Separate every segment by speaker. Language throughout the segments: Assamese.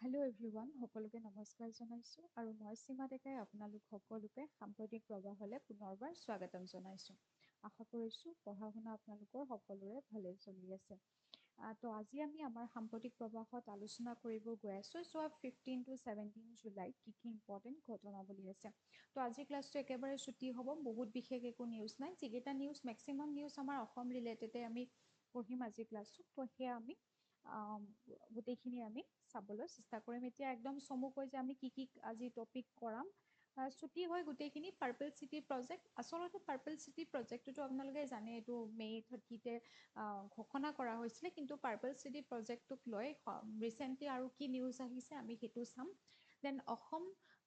Speaker 1: হেল্ল' এভৰিৱান, সকলোকে নমস্কাৰ জনাইছোঁ আৰু মই সীমা ডেকাই আপোনালোক সকলোকে সাম্প্ৰতিক প্ৰৱাহলৈ পুনৰবাৰ স্বাগতম জনাইছোঁ। আশা কৰিছোঁ পঢ়া শুনা আপোনালোকৰ সকলোৰে ভালেই চলি আছে। তো আজি আমি আমাৰ সাম্প্ৰতিক প্ৰৱাহত আলোচনা কৰিব গৈ আছোঁ 15 to 17 জুলাইত কি কি ইম্পৰ্টেণ্ট ঘটনাৱলী আছে। তো আজিৰ ক্লাছটো একেবাৰে ছুটি হ'ব, বহুত বিশেষ একো নিউজ নাই। যিকেইটা নিউজ মেক্সিমাম নিউজ আমাৰ অসম ৰিলেটেডে আমি পঢ়িম আজিৰ ক্লাছটো, তো সেয়া আমি গোটেইখিনি আমি চাবলৈ চেষ্টা কৰিম। এতিয়া একদম চমুকৈ যে আমি কি আজি টপিক কৰাম, ছুটি হয় গোটেইখিনি পাৰ্পল চিটি প্ৰজেক্ট। আচলতে পাৰ্পল চিটি প্ৰজেক্টটোতো আপোনালোকে জানে, এইটো মে' 30তে ঘোষণা কৰা হৈছিলে, কিন্তু পাৰ্পল চিটি প্ৰজেক্টটোক লৈ ৰিচেণ্টলি আৰু কি নিউজ আহিছে আমি সেইটো চাম। দেন অসম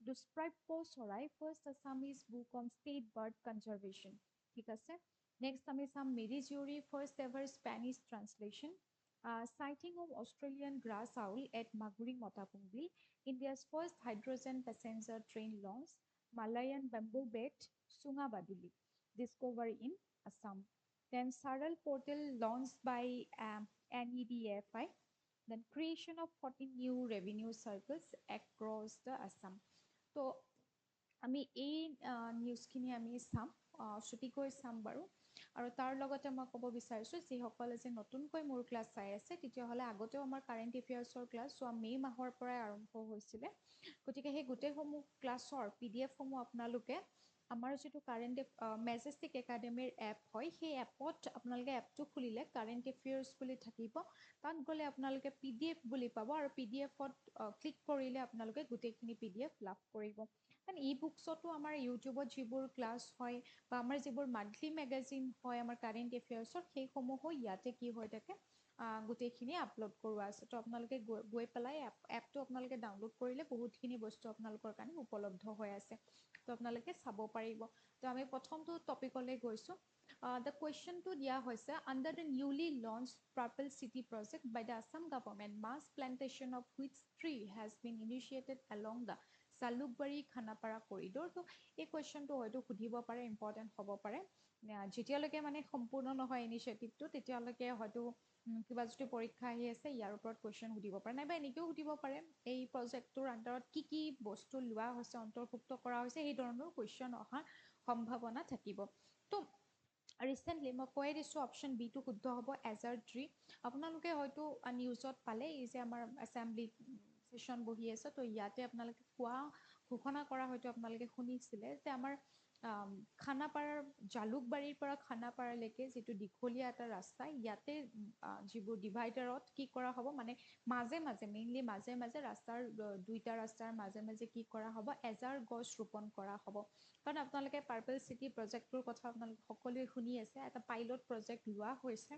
Speaker 1: দুষ্প্ৰাপ্য চৰাই first Assamese book on state bird conservation, ঠিক আছে। নেক্সট আমি চাম Miri Jiyori first ever Spanish translation, sighting of Australian grass owl at Maguri Motapungbil, India's first hydrogen passenger train launch, Malayan bamboo bat Sungabaduli, discovery in Assam. Then Saral portal launched by NEDFI. Then creation of 14 new revenue circles across the Assam. So আমি এই নিউজখিনি আমি চাম, ছুটিকৈ চাম বাৰু। আৰু তাৰ লগতে মই ক'ব বিচাৰিছোঁ, যিসকলে যে নতুনকৈ মোৰ ক্লাছ চাই আছে, তেতিয়াহ'লে আগতেও আমাৰ কাৰেণ্ট এফেয়াৰ্ছৰ ক্লাছ মে' মাহৰ পৰাই আৰম্ভ হৈছিলে। গতিকে সেই গোটেইসমূহ ক্লাছৰ PDF-সমূহ আপোনালোকে আমাৰ যিটো কাৰেণ্ট মেজেষ্টিক একাডেমীৰ এপ হয়, সেই এপত আপোনালোকে এপটো খুলিলে কাৰেণ্ট এফেয়াৰ্ছ বুলি থাকিব, তাত গ'লে আপোনালোকে PDF বুলি পাব, আৰু PDF-ত ক্লিক কৰিলে আপোনালোকে গোটেইখিনি PDF লাভ কৰিব। দেন ই বুকছতো আমাৰ ইউটিউবত যিবোৰ ক্লাছ হয় বা আমাৰ যিবোৰ মান্থলি মেগাজিন হয় আমাৰ কাৰেণ্ট এফেয়াৰ্ছৰ, সেইসমূহো ইয়াতে কি হৈ থাকে, গোটেইখিনি আপলোড কৰোৱা আছে। তো আপোনালোকে গৈ পেলাই এপটো আপোনালোকে ডাউনলোড কৰিলে বহুতখিনি বস্তু আপোনালোকৰ কাৰণে উপলব্ধ হৈ আছে, তো আপোনালোকে চাব পাৰিব। তো আমি প্ৰথমটো টপিকলৈ গৈছোঁ। দ্য কুৱেশ্যনটো দিয়া হৈছে, under the newly launch purple city project by the Assam government, mass plantation of which tree has been initiated along the Jalukbari Khanapara corridor. তো এই কুৱেশ্যনটো হয়তো সুধিব পাৰে, ইম্পৰ্টেণ্ট হ'ব পাৰে। যেতিয়ালৈকে মানে সম্পূৰ্ণ নহয় ইনিচিয়েটিভটো, তেতিয়ালৈকে হয়তো কিবা যদি পৰীক্ষা আহি আছে ইয়াৰ ওপৰত কুৱেশ্যন সুধিব পাৰে, নাইবা এনেকৈও সুধিব পাৰে এই প্ৰজেক্টটোৰ আণ্ডাৰত কি কি বস্তু লোৱা হৈছে, অন্তৰ্ভুক্ত কৰা হৈছে, সেই ধৰণৰ কুৱেশ্যন অহাৰ সম্ভাৱনা থাকিব। তো ৰিচেণ্টলি মই কৈ দিছোঁ অপশ্যন বিটো শুদ্ধ হ'ব, এজাৰ ট্ৰী। আপোনালোকে হয়তো নিউজত পালে, এই যে আমাৰ এছেম্বলি ছেশ্যন বহি আছে, তো ইয়াতে আপোনালোকে ঘোষণা কৰা হয়তো আপোনালোকে শুনিছিলে যে আমাৰ খানাপাৰাৰ জালুকবাৰীৰ পৰা খানাপাৰালৈকে যিটো দীঘলীয়া এটা ৰাস্তা, ইয়াতে যিবোৰ ডিভাইডাৰত কি কৰা হ'ব, মানে মাজে মাজে মেইনলি মাজে মাজে ৰাস্তাৰ দুইটা ৰাস্তাৰ মাজে মাজে কি কৰা হ'ব, এজাৰ গছ ৰোপণ কৰা হ'ব। কাৰণ আপোনালোকে পাৰ্পল চিটি প্ৰজেক্টটোৰ কথা আপোনালোকে সকলোৱে শুনি আছে, এটা পাইলট প্ৰজেক্ট লোৱা হৈছে।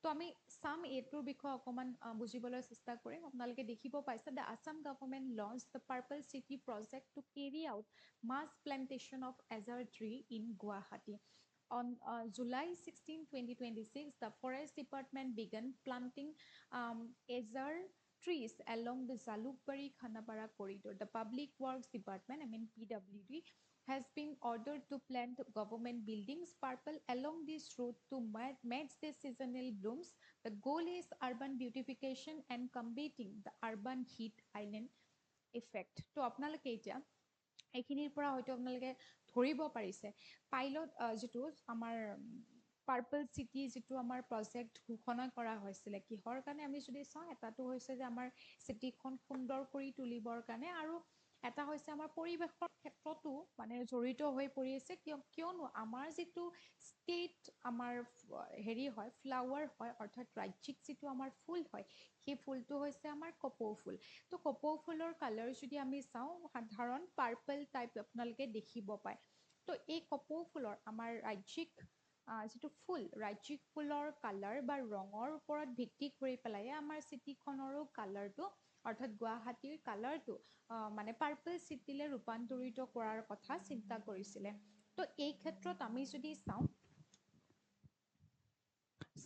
Speaker 1: তো আমি চাম এইটোৰ বিষয়ে অকণমান বুজিবলৈ চেষ্টা কৰিম। আপোনালোকে দেখিব পাইছে, the Assam government launch the purple city project to carry out mass plantation of Ajar tree in Guwahati. On July 16, 2026, the Forest Department began planting azar trees along the Jalukbari-Khanapara corridor. The Public Works Department, PWD, has been ordered to plant government buildings purple along this route to match the seasonal blooms. The goal is urban beautification and combating the urban heat island effect. তো আপোনালোকে এতিয়া এইখিনিৰ পৰা হয়তো আপোনালোকে ধৰিব পাৰিছে, পাইলট যিটো আমাৰ পাৰ্পল চিটি যিটো আমাৰ প্ৰজেক্ট ঘোষণা কৰা হৈছিলে, কিহৰ কাৰণে আমি যদি চাওঁ, এটাটো হৈছে যে আমাৰ চিটিখন সুন্দৰ কৰি তুলিবৰ কাৰণে, আৰু এটা হৈছে আমাৰ পৰিৱেশৰ ক্ষেত্ৰতো মানে জড়িত হৈ পৰি আছে। কিয়নো আমাৰ যিটো ষ্টেট আমাৰ হেৰি হয়, ফ্লাৱাৰ হয়, অৰ্থাৎ ৰাজ্যিক যিটো আমাৰ ফুল হয়, সেই ফুলটো হৈছে আমাৰ কপৌ ফুল। তো কপৌ ফুলৰ কালাৰ যদি আমি চাওঁ, সাধাৰণ পাৰ্পল টাইপ আপোনালোকে দেখিব পায়। তো এই কপৌ ফুলৰ আমাৰ ৰাজ্যিক যিটো ফুল, ৰাজ্যিক ফুলৰ কালাৰ বা ৰঙৰ ওপৰত ভিত্তি কৰি পেলাই আমাৰ চিটিখনৰো কালাৰটো, অৰ্থাৎ গুৱাহাটীৰ কালাৰটো মানে পাৰ্পল চিটিলৈ ৰূপান্তৰিত কৰাৰ কথা চিন্তা কৰিছিলে। তো এই ক্ষেত্ৰত আমি যদি চাওঁ,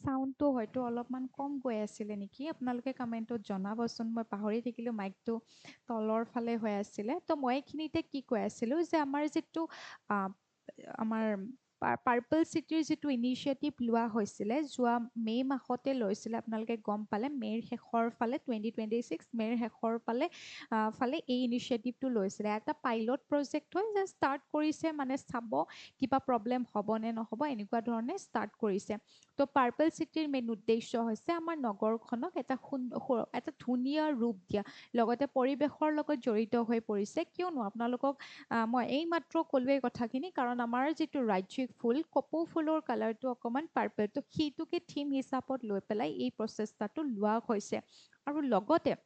Speaker 1: চাউণ্ডটো হয়তো অলপমান কম গৈ আছিলে নেকি, আপোনালোকে কমেণ্টত জনাবচোন, মই পাহৰি থাকিলোঁ, মাইকটো তলৰ ফালে হৈ আছিলে। তো মই এইখিনিতে কি কৈ আছিলোঁ যে আমাৰ যিটো আমাৰ পাৰ্পল চিটিৰ যিটো ইনিচিয়েটিভ লোৱা হৈছিলে যোৱা মে' মাহতে লৈছিলে আপোনালোকে গম পালে মে'ৰ শেষৰ ফালে 2026 মে'ৰ শেষৰ ফালে এই ইনিচিয়েটিভটো লৈছিলে এটা পাইলট প্ৰজেক্ট হয় যে ষ্টাৰ্ট কৰিছে মানে চাব কিবা প্ৰব্লেম হ'ব নে নহ'ব এনেকুৱা ধৰণে ষ্টাৰ্ট কৰিছে তো পাৰ্পল চিটিৰ মেইন উদ্দেশ্য হৈছে আমাৰ নগৰখনক এটা ধুনীয়া ৰূপ দিয়া লগতে পৰিৱেশৰ লগত জড়িত হৈ পৰিছে কিয়নো আপোনালোকক মই এইমাত্ৰ ক'লোৱেই কথাখিনি কাৰণ আমাৰ যিটো ৰাজ্যিক ফুল কপৌ ফুলৰ কালাৰটো অকণমান পাৰ্পল তো সেইটোকে থিম হিচাপত লৈ পেলাই এই প্ৰচেষ্টাটো লোৱা হৈছে আৰু লগতে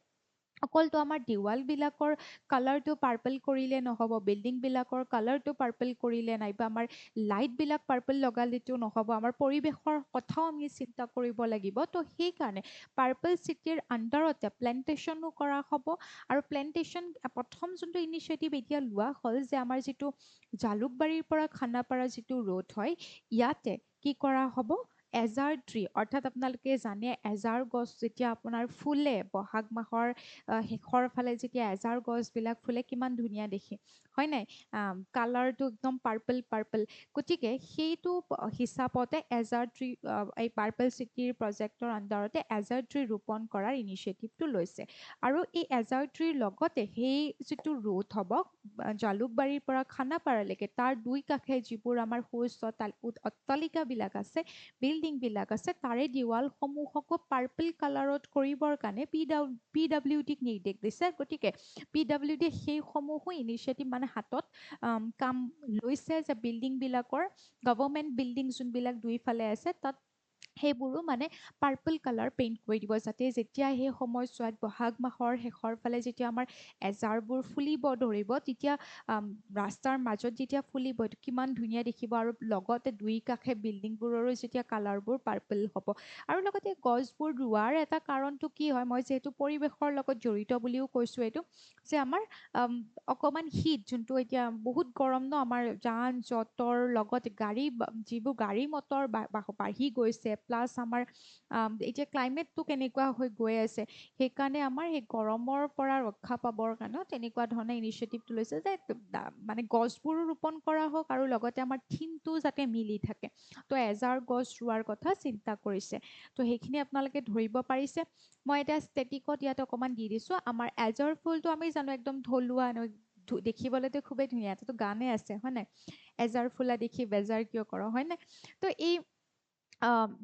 Speaker 1: অকলতো আমাৰ দেৱালবিলাকৰ কালাৰটো পাৰ্পল কৰিলে নহ'ব বিল্ডিংবিলাকৰ কালাৰটো পাৰ্পল কৰিলে নাইবা আমাৰ লাইটবিলাক পাৰ্পল লগালেতো নহ'ব আমাৰ পৰিৱেশৰ কথাও আমি চিন্তা কৰিব লাগিব তো সেইকাৰণে পাৰ্পল চিটিৰ আণ্ডাৰতে প্লেণ্টেশ্যনো কৰা হ'ব আৰু প্লেণ্টেশ্যন প্ৰথম যোনটো ইনিচিয়েটিভ এতিয়া লোৱা হ'ল যে আমাৰ যিটো জালুকবাৰীৰ পৰা খানাপাৰা যিটো ৰোড হয় ইয়াতে কি কৰা হ'ব এজাৰ ট্ৰী অৰ্থাৎ আপোনালোকে জানে এজাৰ গছ যেতিয়া আপোনাৰ ফুলে বহাগ মাহৰ শেষৰ ফালে যেতিয়া এজাৰ গছবিলাক ফুলে কিমান ধুনীয়া দেখি হয় নাই কালাৰটো একদম পাৰ্পল গতিকে সেইটো হিচাপতে এজাৰ ট্ৰী এই পাৰ্পল চিটিৰ প্ৰজেক্টৰ আণ্ডাৰতে এজাৰ ট্ৰী ৰোপণ কৰাৰ ইনিচিয়েটিভটো লৈছে আৰু এই এজাৰ ট্ৰীৰ লগতে সেই যিটো ৰোড হ'ব জালুকবাৰীৰ পৰা খানাপাৰালৈকে তাৰ দুই কাষে যিবোৰ আমাৰ সুউচ্চ অট্টালিকাবিলাক আছে বিল্ডিংবিলাক আছে তাৰে দেৱালসমূহকো পাৰ্পল কালাৰত কৰিবৰ কাৰণে PWDক নিৰ্দেশ দিছে গতিকে PWD সেইসমূহো ইনিচিয়েটিভ মানে হাতত কাম লৈছে যে বিল্ডিংবিলাকৰ গভৰ্ণমেণ্ট বিল্ডিং যোনবিলাক দুইফালে আছে তাত সেইবোৰো মানে পাৰ্পল কালাৰ পেইণ্ট কৰি দিব যাতে যেতিয়া সেই সময়ছোৱাত বহাগ মাহৰ শেষৰ ফালে যেতিয়া আমাৰ এজাৰবোৰ ফুলিব ধৰিব তেতিয়া ৰাস্তাৰ মাজত যেতিয়া ফুলিব কিমান ধুনীয়া দেখিব আৰু লগতে দুই কাষে বিল্ডিংবোৰৰো যেতিয়া কালাৰবোৰ পাৰ্পল হ'ব আৰু লগতে গছবোৰ ৰোৱাৰ এটা কাৰণটো কি হয় মই যিহেতু পৰিৱেশৰ লগত জড়িত বুলিও কৈছোঁ এইটো যে আমাৰ অকণমান শীত যোনটো এতিয়া বহুত গৰম ন আমাৰ যান জঁটৰ লগতে যিবোৰ গাড়ী মটৰ বাঢ়ি গৈছে প্লাছ আমাৰ এতিয়া ক্লাইমেটটো কেনেকুৱা হৈ গৈ আছে সেইকাৰণে আমাৰ সেই গৰমৰ পৰা ৰক্ষা পাবৰ কাৰণেও তেনেকুৱা ধৰণে ইনিচিয়েটিভটো লৈছে যে মানে গছবোৰো ৰোপণ কৰা হওক আৰু লগতে আমাৰ থিমটো যাতে মিলি থাকে তো এজাৰ গছ ৰোৱাৰ কথা চিন্তা কৰিছে তো সেইখিনি আপোনালোকে ধৰিব পাৰিছে মই এতিয়া ষ্টেটিকত ইয়াত অকণমান দি দিছোঁ আমাৰ এজাৰ ফুলটো আমি জানো একদম থলুৱা দেখিবলৈতো খুবেই ধুনীয়া এটাতো গানে আছে হয় নাই এজাৰ ফুলা দেখি বেজাৰ কিয় কৰ হয় নাই তো এই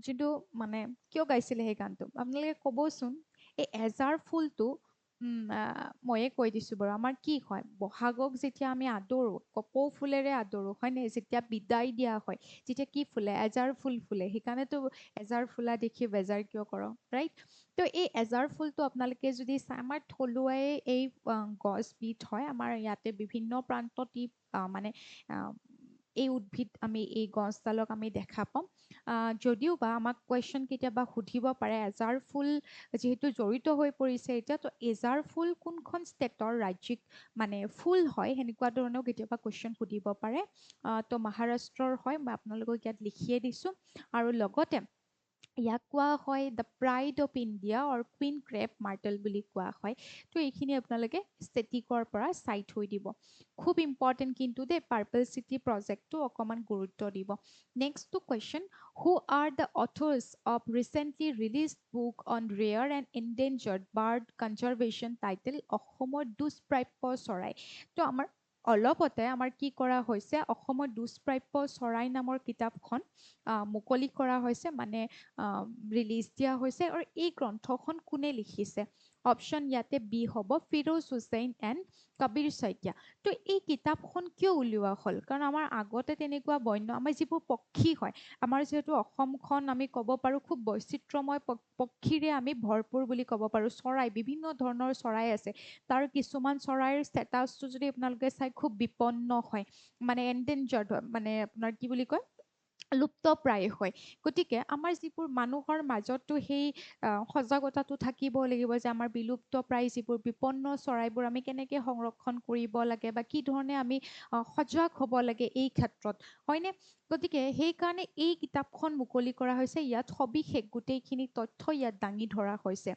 Speaker 1: যোনটো মানে কিয় গাইছিলে সেই গানটো আপোনালোকে ক'বচোন এই এজাৰ ফুলটো ময়ে কৈ দিছোঁ বাৰু আমাৰ কি হয় বহাগক যেতিয়া আমি আদৰোঁ কপৌ ফুলেৰে আদৰোঁ হয় নাই যেতিয়া বিদায় দিয়া হয় যেতিয়া কি ফুলে এজাৰ ফুল ফুলে সেইকাৰণেতো এজাৰ ফুলা দেখি বেজাৰ কিয় কৰ ৰাইট তো এই এজাৰ ফুলটো আপোনালোকে যদি চাই আমাৰ থলুৱাই এই গছবিধ হয় আমাৰ ইয়াতে বিভিন্ন প্ৰান্তত মানে এই উদ্ভিদ আমি এই গছডালক আমি দেখা পাম যদিও বা আমাক কুৱেশ্যন কেতিয়াবা সুধিব পাৰে এজাৰ ফুল যিহেতু জড়িত হৈ পৰিছে এতিয়া তো এজাৰ ফুল কোনখন ষ্টেটৰ ৰাজ্যিক মানে ফুল হয় সেনেকুৱা ধৰণেও কেতিয়াবা কুৱেশ্যন সুধিব পাৰে তো মহাৰাষ্ট্ৰৰ হয় মই আপোনালোকক ইয়াত লিখিয়ে দিছোঁ আৰু লগতে ইয়াক কোৱা হয় the pride of India or queen crape myrtle বুলি কোৱা হয় তো এইখিনি আপোনালোকে ষ্টেটিকৰ পৰা চাই থৈ দিব খুব ইম্পৰ্টেণ্ট কিন্তু দেই পাৰ্পল চিটি প্ৰজেক্টটো অকণমান গুৰুত্ব দিব নেক্সটটো question who are the authors of recently released book on rare and endangered bird conservation title অসমৰ দুষ্প্ৰাপ্য চৰাই তো আমাৰ অলপতে আমাৰ কি কৰা হৈছে অসমৰ দুষ্প্ৰাপ্য চৰাই নামৰ কিতাপখন মুকলি কৰা হৈছে মানে ৰিলিজ দিয়া হৈছে আৰু এই গ্ৰন্থখন কোনে লিখিছে অপশ্যন ইয়াতে বি হ'ব ফিৰোজ হুছেইন এণ্ড কবিৰ শইকীয়া তো এই কিতাপখন কিয় উলিওৱা হ'ল কাৰণ আমাৰ আগতে তেনেকুৱা আমাৰ যিবোৰ পক্ষী হয় আমাৰ যিহেতু অসমখন আমি ক'ব পাৰোঁ খুব বৈচিত্ৰ্যময় পক্ষীৰে আমি ভৰপূৰ বুলি ক'ব পাৰোঁ চৰাই বিভিন্ন ধৰণৰ চৰাই আছে তাৰ কিছুমান চৰাইৰ ষ্টেটাছটো যদি আপোনালোকে চাই খুব বিপন্ন হয় মানে এণ্ডেঞ্জাৰ্ড হয় মানে আপোনাৰ কি বুলি কয় লুপ্তপ্ৰায় হয় গতিকে আমাৰ যিবোৰ মানুহৰ মাজতো সেই সজাগতাটো থাকিব লাগিব যে আমাৰ বিলুপ্তপ্ৰায় যিবোৰ বিপন্ন চৰাইবোৰ আমি কেনেকৈ সংৰক্ষণ কৰিব লাগে বা কি ধৰণে আমি সজাগ হ'ব লাগে এই ক্ষেত্ৰত হয়নে গতিকে সেইকাৰণে এই কিতাপখন মুকলি কৰা হৈছে ইয়াত সবিশেষ গোটেইখিনি তথ্য ইয়াত দাঙি ধৰা হৈছে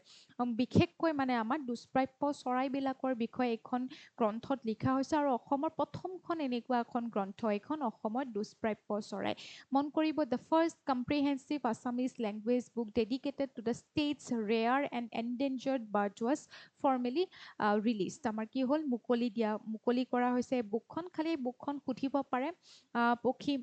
Speaker 1: বিশেষকৈ মানে আমাৰ দুষ্প্ৰাপ্য চৰাইবিলাকৰ বিষয়ে এইখন গ্ৰন্থত লিখা হৈছে আৰু অসমৰ প্ৰথমখন এনেকুৱা এখন গ্ৰন্থ এইখন অসমত দুষ্প্ৰাপ্য চৰাই মন কৰিব the first comprehensive Assamese language book dedicated to the state's rare and endangered birds was formally released আমাৰ কি হ'ল মুকলি কৰা হৈছে এই বুকখন খালি এই বুকখন সুধিব পাৰে পক্ষী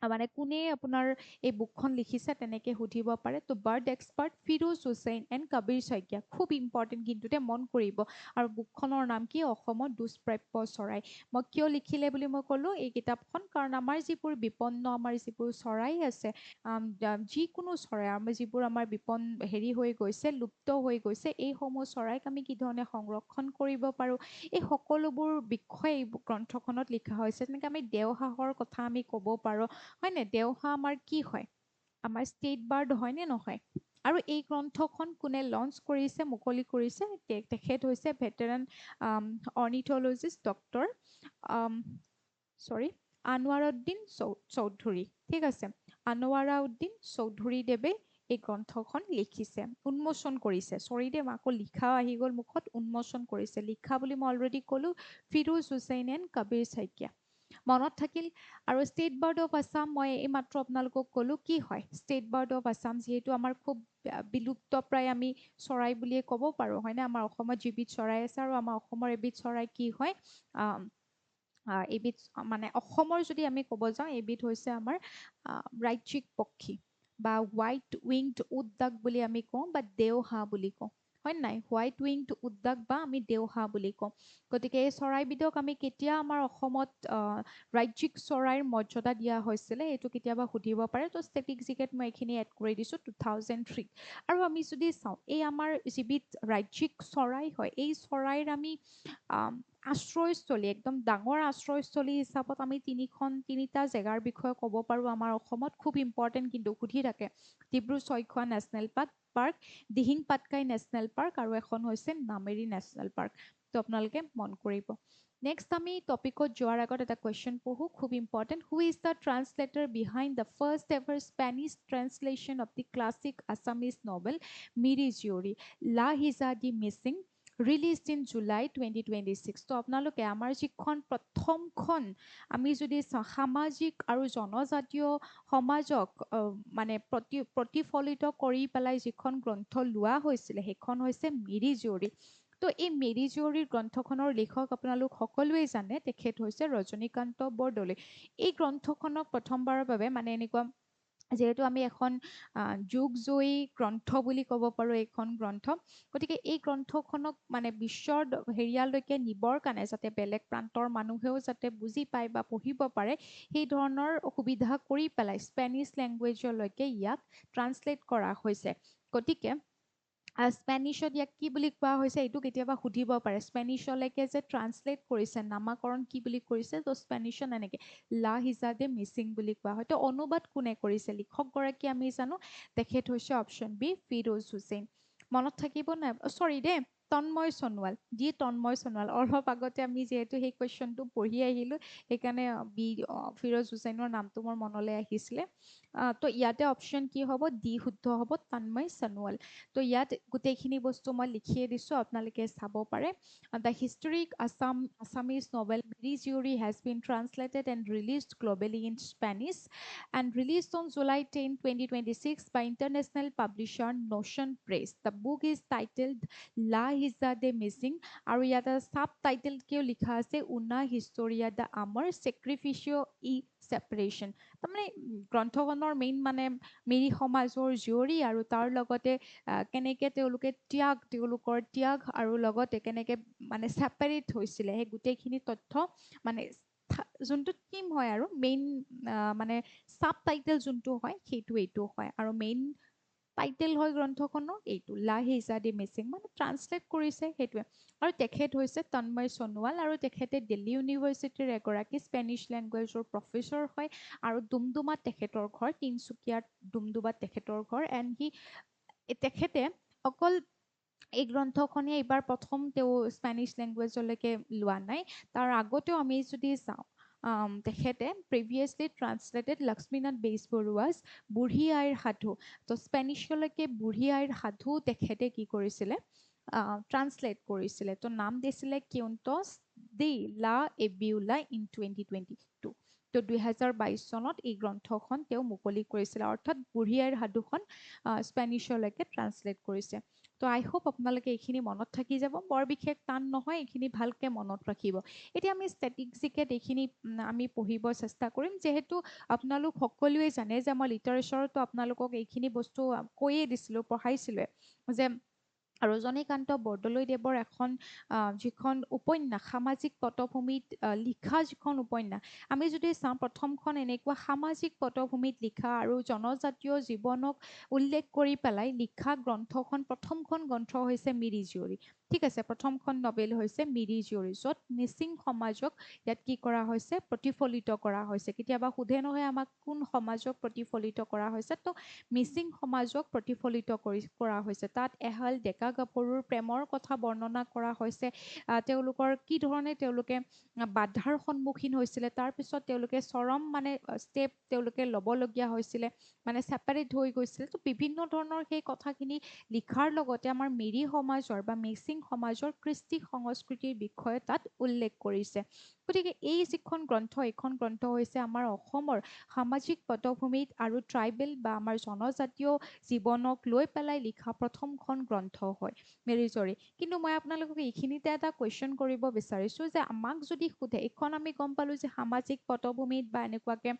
Speaker 1: মানে কোনে আপোনাৰ এই বুকখন লিখিছে তেনেকৈ সুধিব পাৰে তো bird expert Firoz Hussain and Kabir Saikia খুব ইম্পৰ্টেণ্ট কিন্তু দে মন কৰিব আৰু বুকখনৰ নাম কি অসমত দুষ্প্ৰাপ্য চৰাই মই কিয় লিখিলে বুলি মই ক'লোঁ এই কিতাপখন কাৰণ আমাৰ যিবোৰ বিপন্ন আমাৰ যিবোৰ চৰাই আছে যিকোনো চৰাই আমাৰ যিবোৰ আমাৰ হেৰি হৈ গৈছে লুপ্ত হৈ গৈছে এইসমূহ চৰাইক আমি কি ধৰণে সংৰক্ষণ কৰিব পাৰোঁ এই সকলোবোৰ বিষয়ে এই গ্ৰন্থখনত লিখা হৈছে যেনেকৈ আমি দেওহাঁহৰ কথা আমি ক'ব পাৰোঁ হয়নে দেওহাঁহ আমাৰ কি হয় আমাৰ ষ্টেট বাৰ্ড হয়নে নহয় আৰু এই গ্ৰন্থখন কোনে লঞ্চ কৰিছে মুকলি কৰিছে তেখেত হৈছে ভেটেৰান অৰ্নিথলজিষ্ট ডক্টৰ আনোৱাৰুদ্দিন চৌধুৰী ঠিক আছে আনোৱাৰুদ্দিন চৌধুৰী দেৱে এই গ্ৰন্থখন লিখিছে উন্মোচন কৰিছে দেৱ আকৌ লিখাও আহি গ'ল মুখত উন্মোচন কৰিছে লিখা বুলি মই অলৰেডি ক'লোঁ ফিৰোজ হুছেইন এণ্ড কবিৰ শইকীয়া মনত থাকিল আৰু ষ্টেট বাৰ্ড অফ আছাম মই এইমাত্ৰ আপোনালোকক ক'লোঁ কি হয় ষ্টেট বাৰ্ড অফ আছাম যিহেতু আমাৰ খুব বিলুপ্তপ্ৰায় আমি চৰাই বুলিয়ে ক'ব পাৰোঁ হয়নে আমাৰ অসমত যিবিধ চৰাই আছে আৰু আমাৰ অসমৰ এবিধ চৰাই কি হয় এবিধ মানে অসমৰ যদি আমি ক'ব যাওঁ এবিধ হৈছে আমাৰ ৰাজ্যিক পক্ষী বা হোৱাইট উইংড উদ্দাক বুলি আমি কওঁ বা দেওহাঁহ বুলি কওঁ হয় নাই হোৱাইট উইংড উদ্দাক বা আমি দেওহাঁহ বুলি কওঁ গতিকে এই চৰাইবিধক আমি কেতিয়া আমাৰ অসমত ৰাজ্যিক চৰাইৰ মৰ্যাদা দিয়া হৈছিলে এইটো কেতিয়াবা সুধিব পাৰে তো ষ্টেটিক জিকেট মই এইখিনি এড কৰি দিছোঁ 2003 আৰু আমি যদি চাওঁ এই আমাৰ যিবিধ ৰাজ্যিক চৰাই হয় এই চৰাইৰ আমি আশ্ৰয়স্থলী একদম ডাঙৰ আশ্ৰয়স্থলী হিচাপত আমি তিনিটা জেগাৰ বিষয়ে ক'ব পাৰোঁ আমাৰ অসমত খুব ইম্পৰ্টেণ্ট কিন্তু সুধি থাকে Dibru Saikhowa national park Dihing Patkai national park আৰু এখন হৈছে নামেৰি নেশ্যনেল পাৰ্ক তো আপোনালোকে মন কৰিব নেক্সট আমি টপিকত যোৱাৰ আগত এটা কুৱেশ্যন পঢ়োঁ খুব important who is the translator behind the first ever Spanish translation of the classic Assamese novel Miri জীয়ৰী লা হিজা দি মিছিং ৰিলিজড ইন জুলাই 2026 তো আপোনালোকে আমাৰ যিখন প্ৰথমখন আমি যদি সামাজিক আৰু জনজাতীয় সমাজক মানে প্ৰতিফলিত কৰি পেলাই যিখন গ্ৰন্থ লোৱা হৈছিলে সেইখন হৈছে মিৰি জীয়ৰী তো এই মিৰি জীয়ৰীৰ গ্ৰন্থখনৰ লিখক আপোনালোক সকলোৱে জানে তেখেত হৈছে ৰজনীকান্ত বৰদলৈ এই গ্ৰন্থখনক প্ৰথমবাৰৰ বাবে মানে এনেকুৱা যিহেতু আমি এখন যুগজয়ী গ্ৰন্থ বুলি ক'ব পাৰোঁ এইখন গ্ৰন্থ গতিকে এই গ্ৰন্থখনক মানে বিশ্বৰ হেৰিয়ালৈকে নিবৰ কাৰণে যাতে বেলেগ প্ৰান্তৰ মানুহেও যাতে বুজি পায় বা পঢ়িব পাৰে সেই ধৰণৰ সুবিধা কৰি পেলাই স্পেনিছ লেংগুৱেজলৈকে ইয়াক ট্ৰান্সলেট কৰা হৈছে গতিকে স্পেনিছত ইয়াক কি বুলি কোৱা হৈছে এইটো কেতিয়াবা সুধিব পাৰে স্পেনিছলৈকে যে ট্ৰান্সলেট কৰিছে নামাকৰণ কি বুলি কৰিছে তো স্পেনিছত এনেকৈ লা হিজাদে মিচিং বুলি কোৱা হয় তো অনুবাদ কোনে কৰিছে লিখকগৰাকী আমি জানো তেখেত হৈছে অপশ্যন বি ফিৰোজ হুছেইন মনত থাকিব নাই তন্ময় সোণোৱাল অলপ আগতে আমি যিহেতু সেই কুৱেশ্যনটো পঢ়ি আহিলোঁ সেইকাৰণে ফিৰোজ হুছেইনৰ নামটো মোৰ মনলৈ আহিছিলে তো ইয়াতে অপশ্যন কি হ'ব ডি শুদ্ধ হ'ব তন্ময় সোণোৱাল তো ইয়াত গোটেইখিনি বস্তু মই লিখিয়ে দিছোঁ আপোনালোকে চাব পাৰে the historic Assamese novel Miri Jiyori has been translated and released globally in Spanish and released on July 10, 2026 by international publisher Notion Press. The book is titled La Isla de Missing আৰু ইয়াত সাব টাইটেলকেও লিখা আছে উনা হিষ্টৰিয়া দ্য আমাৰ চেক্ৰিফিচিঅ ই ছেপাৰেশ্যন তাৰমানে গ্ৰন্থখনৰ মেইন মানে মিৰি সমাজৰ জীয়ৰী আৰু তাৰ লগতে কেনেকৈ তেওঁলোকৰ ত্যাগ আৰু লগতে কেনেকৈ মানে ছেপাৰেট হৈছিলে সেই গোটেইখিনি তথ্য মানে যোনটো থিম হয় আৰু মেইন মানে সাব টাইটেল যোনটো হয় সেইটো এইটো হয় আৰু মেইন টাইটেল হয় গ্ৰন্থখনৰ এইটো লা হিজা দি মিচিং, মানে ট্ৰান্সলেট কৰিছে সেইটোৱে। আৰু তেখেত হৈছে তন্ময় সোণোৱাল, আৰু তেখেতে দিল্লী ইউনিভাৰ্চিটিৰ এগৰাকী স্পেনিছ লেংগুৱেজৰ প্ৰফেচৰ হয়, আৰু ডুমডুমাত তেখেতৰ ঘৰ, তিনচুকীয়াত ডুমডুমাত তেখেতৰ ঘৰ। এণ্ড তেখেতে অকল এই গ্ৰন্থখনে এইবাৰ প্ৰথম তেওঁ স্পেনিছ লেংগুৱেজলৈকে লোৱা নাই, তাৰ আগতেও আমি যদি চাওঁ তেখেতে প্ৰিভিয়াছলি ট্ৰান্সলেটেড লক্ষ্মীনাথ বেজবৰুৱাজ বুঢ়ী আইৰ সাধু, তো স্পেনিছলৈকে বুঢ়ী আইৰ সাধু তেখেতে কি কৰিছিলে ট্ৰান্সলেট কৰিছিলে। তো নাম দিছিলে কিউণ্টছ দি লা এবিউলা ইন 2022। তো 2022 চনত এই গ্ৰন্থখন তেওঁ মুকলি কৰিছিলে, অৰ্থাৎ বুঢ়ী আইৰ সাধুখন স্পেনিছলৈকে ট্ৰান্সলেট কৰিছে। তো আই হোপ আপোনালোকে এইখিনি মনত থাকি যাব, বৰ বিশেষ টান নহয়, এইখিনি ভালকৈ মনত ৰাখিব। এতিয়া আমি ষ্টেটিষ্টিকেট এইখিনি আমি পঢ়িব চেষ্টা কৰিম, যিহেতু আপোনালোক সকলোৱে জানে যে মই লিটাৰেচাৰতো আপোনালোকক এইখিনি বস্তু কৈয়ে দিছিলোঁ, পঢ়াইছিলোঁ যে ৰজনীকান্ত বৰদলৈদেৱৰ এখন যিখন উপন্যাস সামাজিক পটভূমিত লিখা যিখন উপন্যাস, আমি যদি চাওঁ প্ৰথমখন এনেকুৱা সামাজিক পটভূমিত লিখা আৰু জনজাতীয় জীৱনক উল্লেখ কৰি পেলাই লিখা গ্ৰন্থখন, প্ৰথমখন গ্ৰন্থ হৈছে মিৰি জীয়ৰী। ঠিক আছে, প্ৰথমখন নভেল হৈছে মিৰি জীয়ৰী, য'ত মিচিং সমাজক ইয়াত কি কৰা হৈছে প্ৰতিফলিত কৰা হৈছে। কেতিয়াবা সোধে নহয় আমাক কোন সমাজক প্ৰতিফলিত কৰা হৈছে, তো মিচিং সমাজক প্ৰতিফলিত কৰা হৈছে। তাত এহাল ডেকা গাভৰুৰ প্ৰেমৰ কথা বৰ্ণনা কৰা হৈছে, তেওঁলোকৰ কি ধৰণে তেওঁলোকে বাধাৰ সন্মুখীন হৈছিলে, তাৰপিছত তেওঁলোকে চৰম মানে ষ্টেপ তেওঁলোকে ল'বলগীয়া হৈছিলে, মানে ছেপাৰেট হৈ গৈছিল। তো বিভিন্ন ধৰণৰ সেই কথাখিনি লিখাৰ লগতে আমাৰ মিৰি সমাজৰ বা মিচিং সমাজৰ কৃষ্টি সংস্কৃতিৰ বিষয়ে তাত উল্লেখ কৰিছে। গতিকে এই যিখন গ্ৰন্থ, এইখন গ্ৰন্থ হৈছে আমাৰ অসমৰ সামাজিক পটভূমিত আৰু ট্ৰাইবেল বা আমাৰ জনজাতীয় জীৱনক লৈ পেলাই লিখা প্ৰথমখন গ্ৰন্থ হয় মিৰি জীয়ৰী। কিন্তু মই আপোনালোকক এইখিনিতে এটা কুৱেশ্যন কৰিব বিচাৰিছোঁ যে আমাক যদি সোধে, এইখন আমি গম পালোঁ যে সামাজিক পটভূমিত বা এনেকুৱাকৈ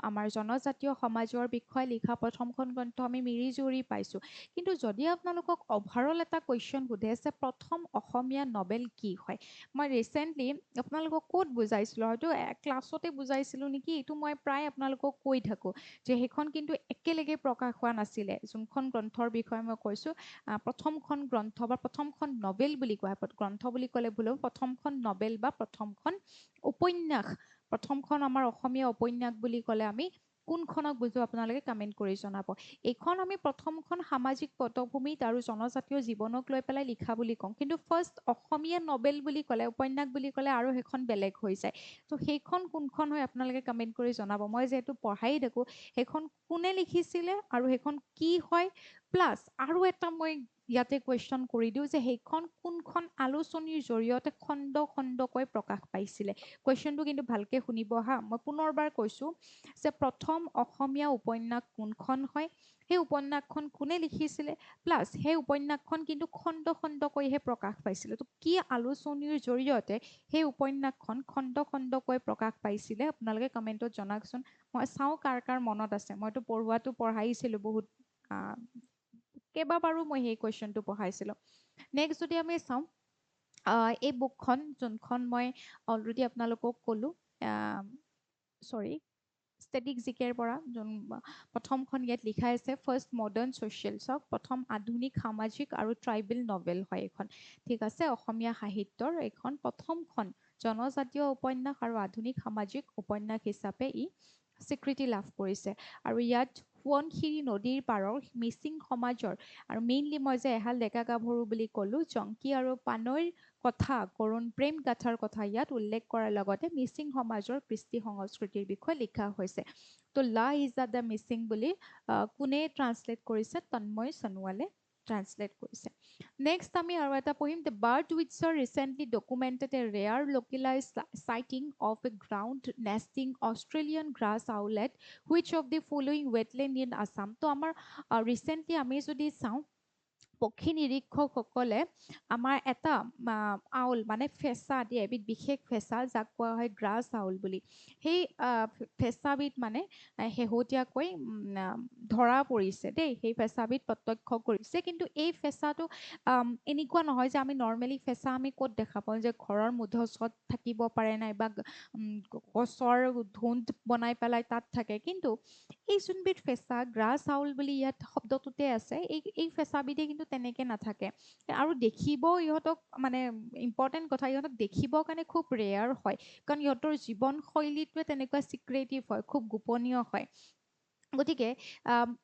Speaker 1: আমাৰ জনজাতীয় সমাজৰ বিষয়ে লিখা প্ৰথমখন গ্ৰন্থ আমি মিৰি জীয়ৰী পাইছোঁ, কিন্তু যদি আপোনালোকক অভাৰঅল এটা কুৱেশ্যন সোধে যে প্ৰথম অসমীয়া নভেল কি হয়, মই ৰিচেণ্টলি আপোনালোকক ক'ত বুজাইছিলোঁ, হয়তো ক্লাছতে বুজাইছিলোঁ নেকি, এইটো মই প্ৰায় আপোনালোকক কৈ থাকোঁ যে সেইখন কিন্তু একেলগে প্ৰকাশ হোৱা নাছিলে। যোনখন গ্ৰন্থৰ বিষয়ে মই কৈছোঁ, প্ৰথমখন গ্ৰন্থ বা প্ৰথমখন নভেল বুলি কোৱা হয়, গ্ৰন্থ বুলি ক'লে ভুল হ'ব, প্ৰথমখন নভেল বা প্ৰথমখন উপন্যাস, প্ৰথমখন আমাৰ অসমীয়া উপন্যাস বুলি ক'লে আমি কোনখনক বুজো আপোনালোকে কমেণ্ট কৰি জনাব। এইখন আমি প্ৰথমখন সামাজিক পটভূমিত আৰু জনজাতীয় জীৱনক লৈ পেলাই লিখা বুলি কওঁ, কিন্তু ফাৰ্ষ্ট অসমীয়া নভেল বুলি ক'লে, উপন্যাস বুলি ক'লে আৰু সেইখন বেলেগ হৈ যায়। তো সেইখন কোনখন হয় আপোনালোকে কমেণ্ট কৰি জনাব। মই যিহেতু পঢ়াই থাকোঁ, সেইখন কোনে লিখিছিলে আৰু সেইখন কি হয়, প্লাছ আৰু এটা মই ইয়াতে কুৱেশ্যন কৰি দিওঁ যে সেইখন কোনখন আলোচনীৰ জৰিয়তে খণ্ড খণ্ডকৈ প্ৰকাশ পাইছিলে। কুৱেশ্যনটো কিন্তু ভালকৈ শুনিব হা, মই পুনৰবাৰ কৈছোঁ যে প্ৰথম অসমীয়া উপন্যাস কোনখন হয়, সেই উপন্যাসখন কোনে লিখিছিলে, প্লাছ সেই উপন্যাসখন কিন্তু খণ্ড খণ্ডকৈহে প্ৰকাশ পাইছিলে। তো কি আলোচনীৰ জৰিয়তে সেই উপন্যাসখন খণ্ড খণ্ডকৈ প্ৰকাশ পাইছিলে আপোনালোকে কমেণ্টত জনাওকচোন। মই চাওঁ কাৰ কাৰ মনত আছে, মইতো পঢ়াইছিলোঁ বহুত, কেইবাবাৰো মই সেই কুৱেশ্যনটো পঢ়াইছিলোঁ। নেক্সট যদি আমি চাওঁ, এই বুকখন যোনখন মই অলৰেডি আপোনালোকক ক'লোঁ, ষ্টেটিক জিকেৰ পৰা প্ৰথমখন ইয়াত লিখা আছে ফাৰ্ষ্ট মডাৰ্ণ ছ'চিয়েলছক, প্ৰথম আধুনিক সামাজিক আৰু ট্ৰাইবেল নভেল হয় এইখন। ঠিক আছে, অসমীয়া সাহিত্যৰ এইখন প্ৰথমখন জনজাতীয় উপন্যাস আৰু আধুনিক সামাজিক উপন্যাস হিচাপে ই স্বীকৃতি লাভ কৰিছে। আৰু ইয়াত সোৱণশিৰি নদীৰ পাৰৰ মিচিং সমাজৰ, আৰু মেইনলি মই যে এহাল ডেকা গাভৰু বুলি ক'লোঁ, জংকী আৰু পানৈৰ কথা, কৰুণ প্ৰেম গাথাৰ কথা ইয়াত উল্লেখ কৰাৰ লগতে মিচিং সমাজৰ কৃষ্টি সংস্কৃতিৰ বিষয়ে লিখা হৈছে। তো লা ইজা দ্য মিচিং বুলি কোনে ট্ৰান্সলেট কৰিছে, তন্ময় সোণোৱালে ট্ৰান্সলেট কৰিছে। নেক্সট আমি আৰু এটা পঢ়িম, দ্য বাৰ্ড উইটছৰ recently documented a rare localized sighting of a ground nesting Australian grass owlet which of the following wetland in Assam. তো আমাৰ ৰিচেণ্টলি আমি যদি চাওঁ পক্ষী নিৰীক্ষকসকলে আমাৰ এটা আউল মানে ফেঁচা দিয়ে, এবিধ বিশেষ ফেঁচা যাক কোৱা হয় গ্ৰাছ আউল বুলি। সেই ফেঁচাবিধ মানে শেহতীয়াকৈ ধৰা পৰিছে দেই, সেই ফেঁচাবিধ প্ৰত্যক্ষ কৰিছে। কিন্তু এই ফেঁচাটো এনেকুৱা নহয় যে আমি নৰ্মেলি ফেঁচা আমি ক'ত দেখা পাওঁ যে ঘৰৰ মূধচত থাকিব পাৰে নাইবা গছৰ ধুন্দ বনাই পেলাই তাত থাকে, কিন্তু এই যোনবিধ ফেঁচা গ্ৰাছ আউল বুলি ইয়াত শব্দটোতে আছে, এই ফেঁচাবিধে কিন্তু তেনেকে নাথাকে। আৰু দেখিব ইহঁতক মানে ইম্পৰ্টেণ্ট কথা, ইহঁতক দেখিবৰ কাৰণে খুব ৰেয়াৰ হয়, কাৰণ ইহঁতৰ জীৱনশৈলীটোৱে তেনেকুৱা চিক্ৰেটিভ হয়, খুব গোপনীয় হয়। গতিকে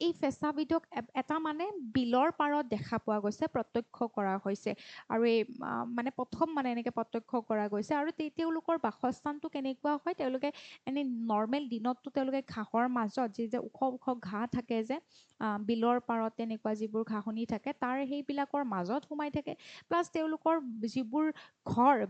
Speaker 1: এই ফেঁচাবিধক এটা মানে বিলৰ পাৰত দেখা পোৱা গৈছে, প্ৰত্যক্ষ কৰা হৈছে। আৰু এই মানে প্ৰথম মানে এনেকে প্ৰত্যক্ষ কৰা গৈছে। আৰু তেওঁলোকৰ বাসস্থানটো কেনেকুৱা হয়, তেওঁলোকে এনেই নৰ্মেল দিনততো তেওঁলোকে ঘাঁহৰ মাজত যে ওখ ওখ ঘাঁহ থাকে যে বিলৰ পাৰত তেনেকুৱা যিবোৰ ঘাঁহনি থাকে তাৰ সেইবিলাকৰ মাজত সোমাই থাকে। প্লাছ তেওঁলোকৰ যিবোৰ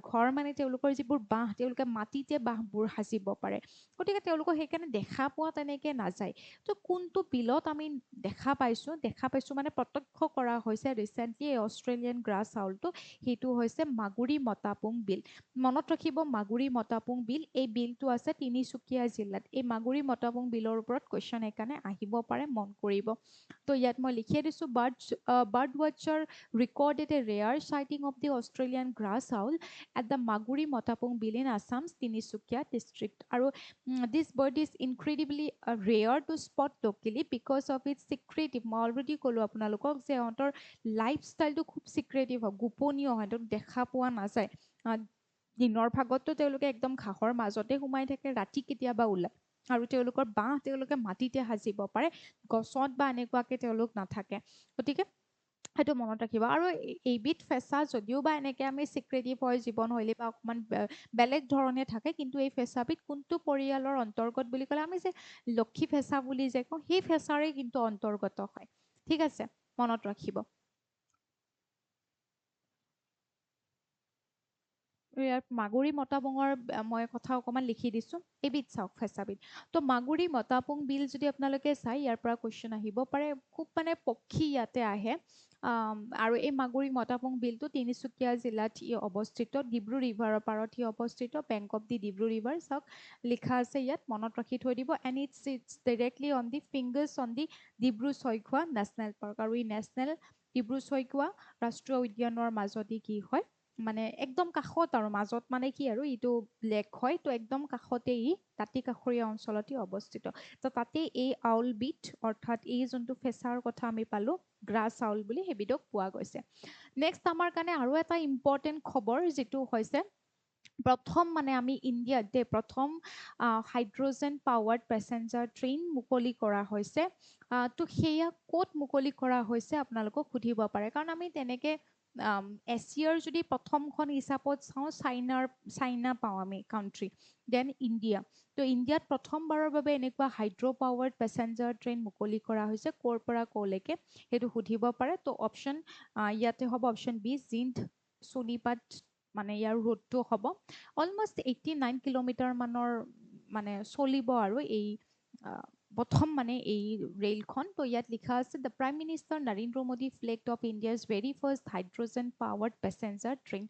Speaker 1: ঘৰ মানে তেওঁলোকৰ যিবোৰ বাঁহ, তেওঁলোকে মাটিতে বাঁহবোৰ সাজিব পাৰে। গতিকে তেওঁলোকক সেইকাৰণে দেখা পোৱা তেনেকে নাযায়। তো কোনটো বিলত আমি দেখা পাইছোঁ মানে প্ৰত্যক্ষ কৰা হৈছে ৰিচেণ্টলি এই অষ্ট্ৰেলিয়ান গ্ৰাছ আউলটো, সেইটো হৈছে মাগুৰী মতাপুং বিল। মনত ৰাখিব মাগুৰী মতাপুং বিল, এই বিলটো আছে তিনিচুকীয়া জিলাত। এই মাগুৰী মতাপুং বিলৰ ওপৰত কুৱেশ্যন সেইকাৰণে আহিব পাৰে, মন কৰিব। তো ইয়াত মই লিখিয়ে দিছোঁ, bird washer recorded a rare sighting of the Australian grass owl at the Maguri Motapung Bill in Assam's Tinisukia district. আৰু this bird is incredibly rare to spot locally because of its secretive, মই অলৰেডি ক'লোঁ আপোনালোকক যে ইহঁতৰ লাইফষ্টাইলটো খুব চিক্ৰেটিভ হয়, গোপনীয় হয়, দেখা পোৱা নাযায়। দিনৰ ভাগততো তেওঁলোকে একদম ঘাঁহৰ মাজতে সোমাই থাকে, ৰাতি কেতিয়াবা ওলায়। আৰু তেওঁলোকৰ বাঁহ তেওঁলোকে মাটিতে সাজিব পাৰে, গছত বা এনেকুৱাকে তেওঁলোক নাথাকে। গতিকে সেইটো মনত ৰাখিব। আৰু এইবিধ ফেঁচা যদিও বা এনেকে আমি চিক্ৰেটিভ হয় জীৱনশৈলী বা অকণমান বেলেগ ধৰণে থাকে, কিন্তু এই ফেঁচাবিধ কোনটো পৰিয়ালৰ অন্তৰ্গত বুলি ক'লে, আমি যে লক্ষী ফেঁচা বুলি যে কওঁ, সেই ফেঁচাৰে কিন্তু অন্তৰ্গত হয়। ঠিক আছে, মনত ৰাখিব। ইয়াত মাগুৰী মতাপুঙৰ মই কথা অকণমান লিখি দিছোঁ, এবিধ চাওক ফেঁচাবিধ। তো মাগুৰী মতাপুং বিল যদি আপোনালোকে চাই, ইয়াৰ পৰা কুৱেশ্যন আহিব পাৰে, খুব মানে পক্ষী ইয়াতে আহে। আৰু এই মাগুৰী মতাপুং বিলটো তিনিচুকীয়া জিলাত ই অৱস্থিত, ডিব্ৰু ৰিভাৰৰ পাৰত ই অৱস্থিত, bank of the Dibru river. চাওক লিখা আছে ইয়াত, মনত ৰাখি থৈ দিব। And it's directly on the fingers on the Dibru Saikhowa national park. আৰু ই নেশ্যনেল ডিব্ৰু চৈখোৱা ৰাষ্ট্ৰীয় উদ্যানৰ মাজতে কি হয়, মানে একদম কাষত আৰু মাজত মানে কি আৰু ইটো লেক হয়, তো একদম কাষতে ই দাঁতি কাষৰীয়া অঞ্চলতে অৱস্থিত। তো তাতে এই আউলবিধ অৰ্থাৎ এই যোনটো ফেঁচাৰ কথা আমি পালোঁ গ্ৰাছ আউল বুলি, সেইবিধক পোৱা গৈছে। নেক্সট আমাৰ কাৰণে আৰু এটা ইম্পৰ্টেণ্ট খবৰ, যিটো হৈছে প্ৰথম মানে আমি ইণ্ডিয়াত প্ৰথম হাইড্ৰজেন পাৱাৰ্ড পেচেঞ্জাৰ ট্ৰেইন মুকলি কৰা হৈছে। তো সেয়া ক'ত মুকলি কৰা হৈছে আপোনালোকক সুধিব পাৰে, কাৰণ আমি তেনেকে এছিয়াৰ যদি প্ৰথমখন হিচাপত চাওঁ, চাইনা পাওঁ আমি কাউণ্ট্ৰি, দেন ইণ্ডিয়া। তো ইণ্ডিয়াত প্ৰথমবাৰৰ বাবে এনেকুৱা হাইড্ৰ পাৱাৰ্ড পেচেঞ্জাৰ ট্ৰেইন মুকলি কৰা হৈছে, ক'ৰ পৰা ক'লৈকে সেইটো সুধিব পাৰে। তো অপশ্যন ইয়াতে হ'ব অপশ্যন বি, জিন্দ সোনিপত, মানে ইয়াৰ ৰুটটো হ'ব অলমষ্ট 89 কিলোমিটাৰ মানৰ মানে চলিব আৰু এই প্ৰথম মানে এই ৰেলখন। তো ইয়াত লিখা আছে, the prime minister Narendra Modi flagged off India's very first hydrogen powered passenger train.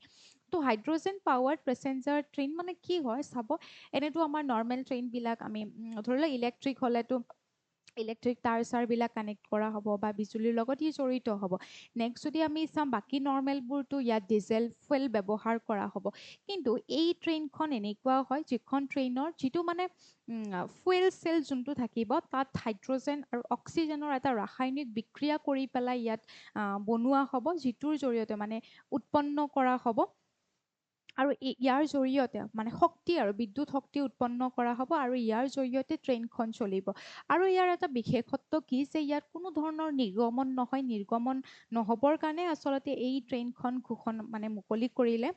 Speaker 1: তো হাইড্ৰজেন পাৱাৰ্ড পেচেঞ্জাৰ ট্ৰেইন মানে কি হয় চাব, এনেতো আমাৰ নৰ্মেল ট্ৰেইনবিলাক আমি ধৰি লওক ইলেক্ট্ৰিক হ'লেতো ইলেক্ট্ৰিক তাঁৰ চাৰবিলাক কানেক্ট কৰা হ'ব বা বিজুলীৰ লগত ই জড়িত হ'ব। নেক্সট যদি আমি চাম বাকী নৰ্মেলবোৰতো ইয়াত ডিজেল ফুৱেল ব্যৱহাৰ কৰা হ'ব। কিন্তু এই ট্ৰেইনখন এনেকুৱা হয়, যিখন ট্ৰেইনৰ যিটো মানে ফুৱেল চেল যোনটো থাকিব, তাত হাইড্ৰজেন আৰু অক্সিজেনৰ এটা ৰাসায়নিক বিক্ৰিয়া কৰি পেলাই ইয়াত বনোৱা হ'ব, যিটোৰ জৰিয়তে মানে উৎপন্ন কৰা হ'ব। আৰু ইয়াৰ জৰিয়তে মানে শক্তি আৰু বিদ্যুৎ শক্তি উৎপন্ন কৰা হ'ব, আৰু ইয়াৰ জৰিয়তে ট্ৰেইনখন চলিব। আৰু ইয়াৰ এটা বিশেষত্ব কি যে ইয়াত কোনো ধৰণৰ নিৰ্গমন নহয়, নিৰ্গমন নহ'বৰ কাৰণে আচলতে এই ট্ৰেইনখন মানে মুকলি কৰিলে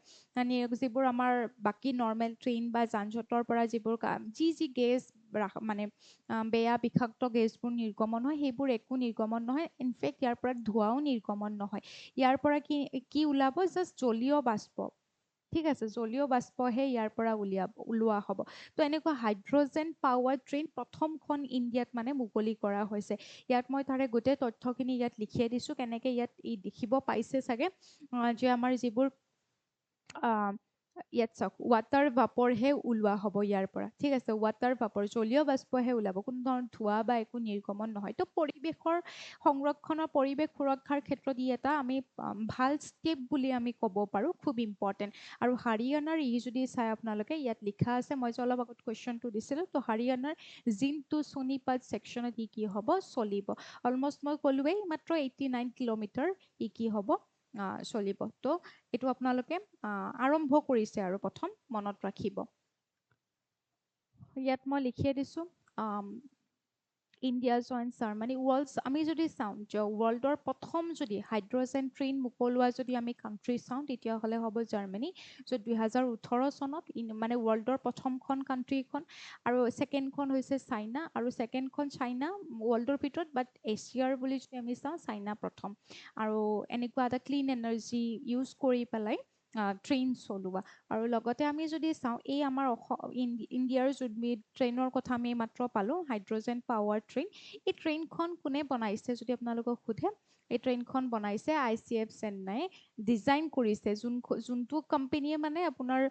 Speaker 1: যিবোৰ আমাৰ বাকী নৰ্মেল ট্ৰেইন বা যান জঁটৰ পৰা যিবোৰ যি গেছ মানে বেয়া বিষাক্ত গেছবোৰ নিৰ্গমন হয়, সেইবোৰ একো নিৰ্গমন নহয়। ইনফেক্ট ইয়াৰ পৰা ধোঁৱাও নিৰ্গমন নহয়। ইয়াৰ পৰা কি ওলাব, জাষ্ট জলীয় বাষ্প, ঠিক আছে, জলীয় বাষ্পহে ইয়াৰ পৰা ওলোৱা হ'ব। তো এনেকুৱা হাইড্ৰজেন পাৱাৰ ট্ৰেইন প্ৰথমখন ইণ্ডিয়াত মানে মুকলি কৰা হৈছে। ইয়াত মই তাৰে গোটেই তথ্যখিনি ইয়াত লিখিয়ে দিছোঁ, কেনেকৈ ইয়াত দেখিব পাইছে চাগে যে আমাৰ যিবোৰ ইয়াত চাওক ৱাটাৰ ভাপৰহে ওলোৱা হ'ব ইয়াৰ পৰা। ঠিক আছে, ৱাটাৰ ভাপৰ জলীয় বাষ্পহে ওলাব, কোনো ধৰণৰ ধোঁৱা বা একো নিৰ্গমন নহয়। তো পৰিৱেশৰ সংৰক্ষণৰ পৰিৱেশ সুৰক্ষাৰ ক্ষেত্ৰত ই এটা আমি ভাল ষ্টেপ বুলি আমি ক'ব পাৰোঁ, খুব ইম্পৰ্টেণ্ট। আৰু হাৰিয়ানাৰ যদি চাই আপোনালোকে ইয়াত লিখা আছে, মই যে অলপ আগত কুৱেশ্যনটো দিছিলোঁ, তো হাৰিয়ানাৰ জিন্টু সোনিপত ছেকশ্যনত কি হ'ব চলিব। অলমষ্ট মই ক'লোৱেই মাত্ৰ 89 কিলোমিটাৰ কি হ'ব চলিব। তো এইটো আপোনালোকে আৰম্ভ কৰিছে আৰু প্ৰথম মনত ৰাখিব। ইয়াত মই লিখিয়ে দিছোঁ ইণ্ডিয়া জইন জাৰ্মানী আমি যদি চাওঁ যে ৱৰ্ল্ডৰ প্ৰথম যদি হাইড্ৰজেন ট্ৰেইন মোকলোৱা যদি আমি কাণ্ট্ৰি চাওঁ তেতিয়াহ'লে হ'ব জাৰ্মানী, য'ত 2018 চনত মানে ৱৰ্ল্ডৰ প্ৰথমখন কাণ্ট্ৰিখন, আৰু ছেকেণ্ডখন হৈছে চাইনা, আৰু ছেকেণ্ডখন চাইনা ৱৰ্ল্ডৰ ভিতৰত, বাট এছিয়াৰ বুলি যদি আমি চাওঁ চাইনা প্ৰথম। আৰু এনেকুৱা এটা ক্লিন এনাৰ্জি ইউজ কৰি পেলাই ট্ৰেইন চলোৱা। আৰু লগতে আমি যদি চাওঁ এই আমাৰ ইণ্ডিয়াৰ যদি ট্ৰেইনৰ কথা আমি মাত্ৰ পালোঁ হাইড্ৰজেন পাৱাৰ ট্ৰেইন, এই ট্ৰেইনখন কোনে বনাইছে যদি আপোনালোকক সোধে, এই ট্ৰেইনখন বনাইছে ICF চেন্নাই, ডিজাইন কৰিছে যোনটো কোম্পেনীয়ে মানে আপোনাৰ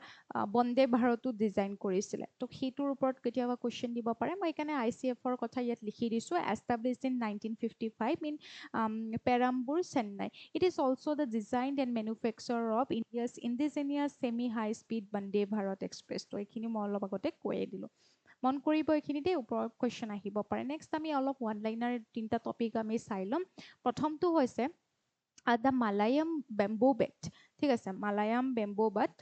Speaker 1: বন্দে ভাৰতো ডিজাইন কৰিছিলে। তো সেইটোৰ ওপৰত কেতিয়াবা কুৱেশ্যন দিব পাৰে, মই সেইকাৰণে ICFৰ কথা ইয়াত লিখি দিছোঁ। Established in 1955 in Perambur Chennai. It is also' the design and manufacture of India's indigenous semi high speed Vande Bharat express. তো এইখিনি মই অলপ আগতে কৈয়ে দিলোঁ, মন কৰিব এইখিনিতে ওপৰত কুৱেশ্যন আহিব পাৰে। নেক্সট আমি অলপ ওৱান লাইনাৰ 3টা টপিক আমি চাই ল'ম। প্ৰথমটো হৈছে দ্য মালায়াম বেম্বো বেট। ঠিক আছে, Malayan bamboo bat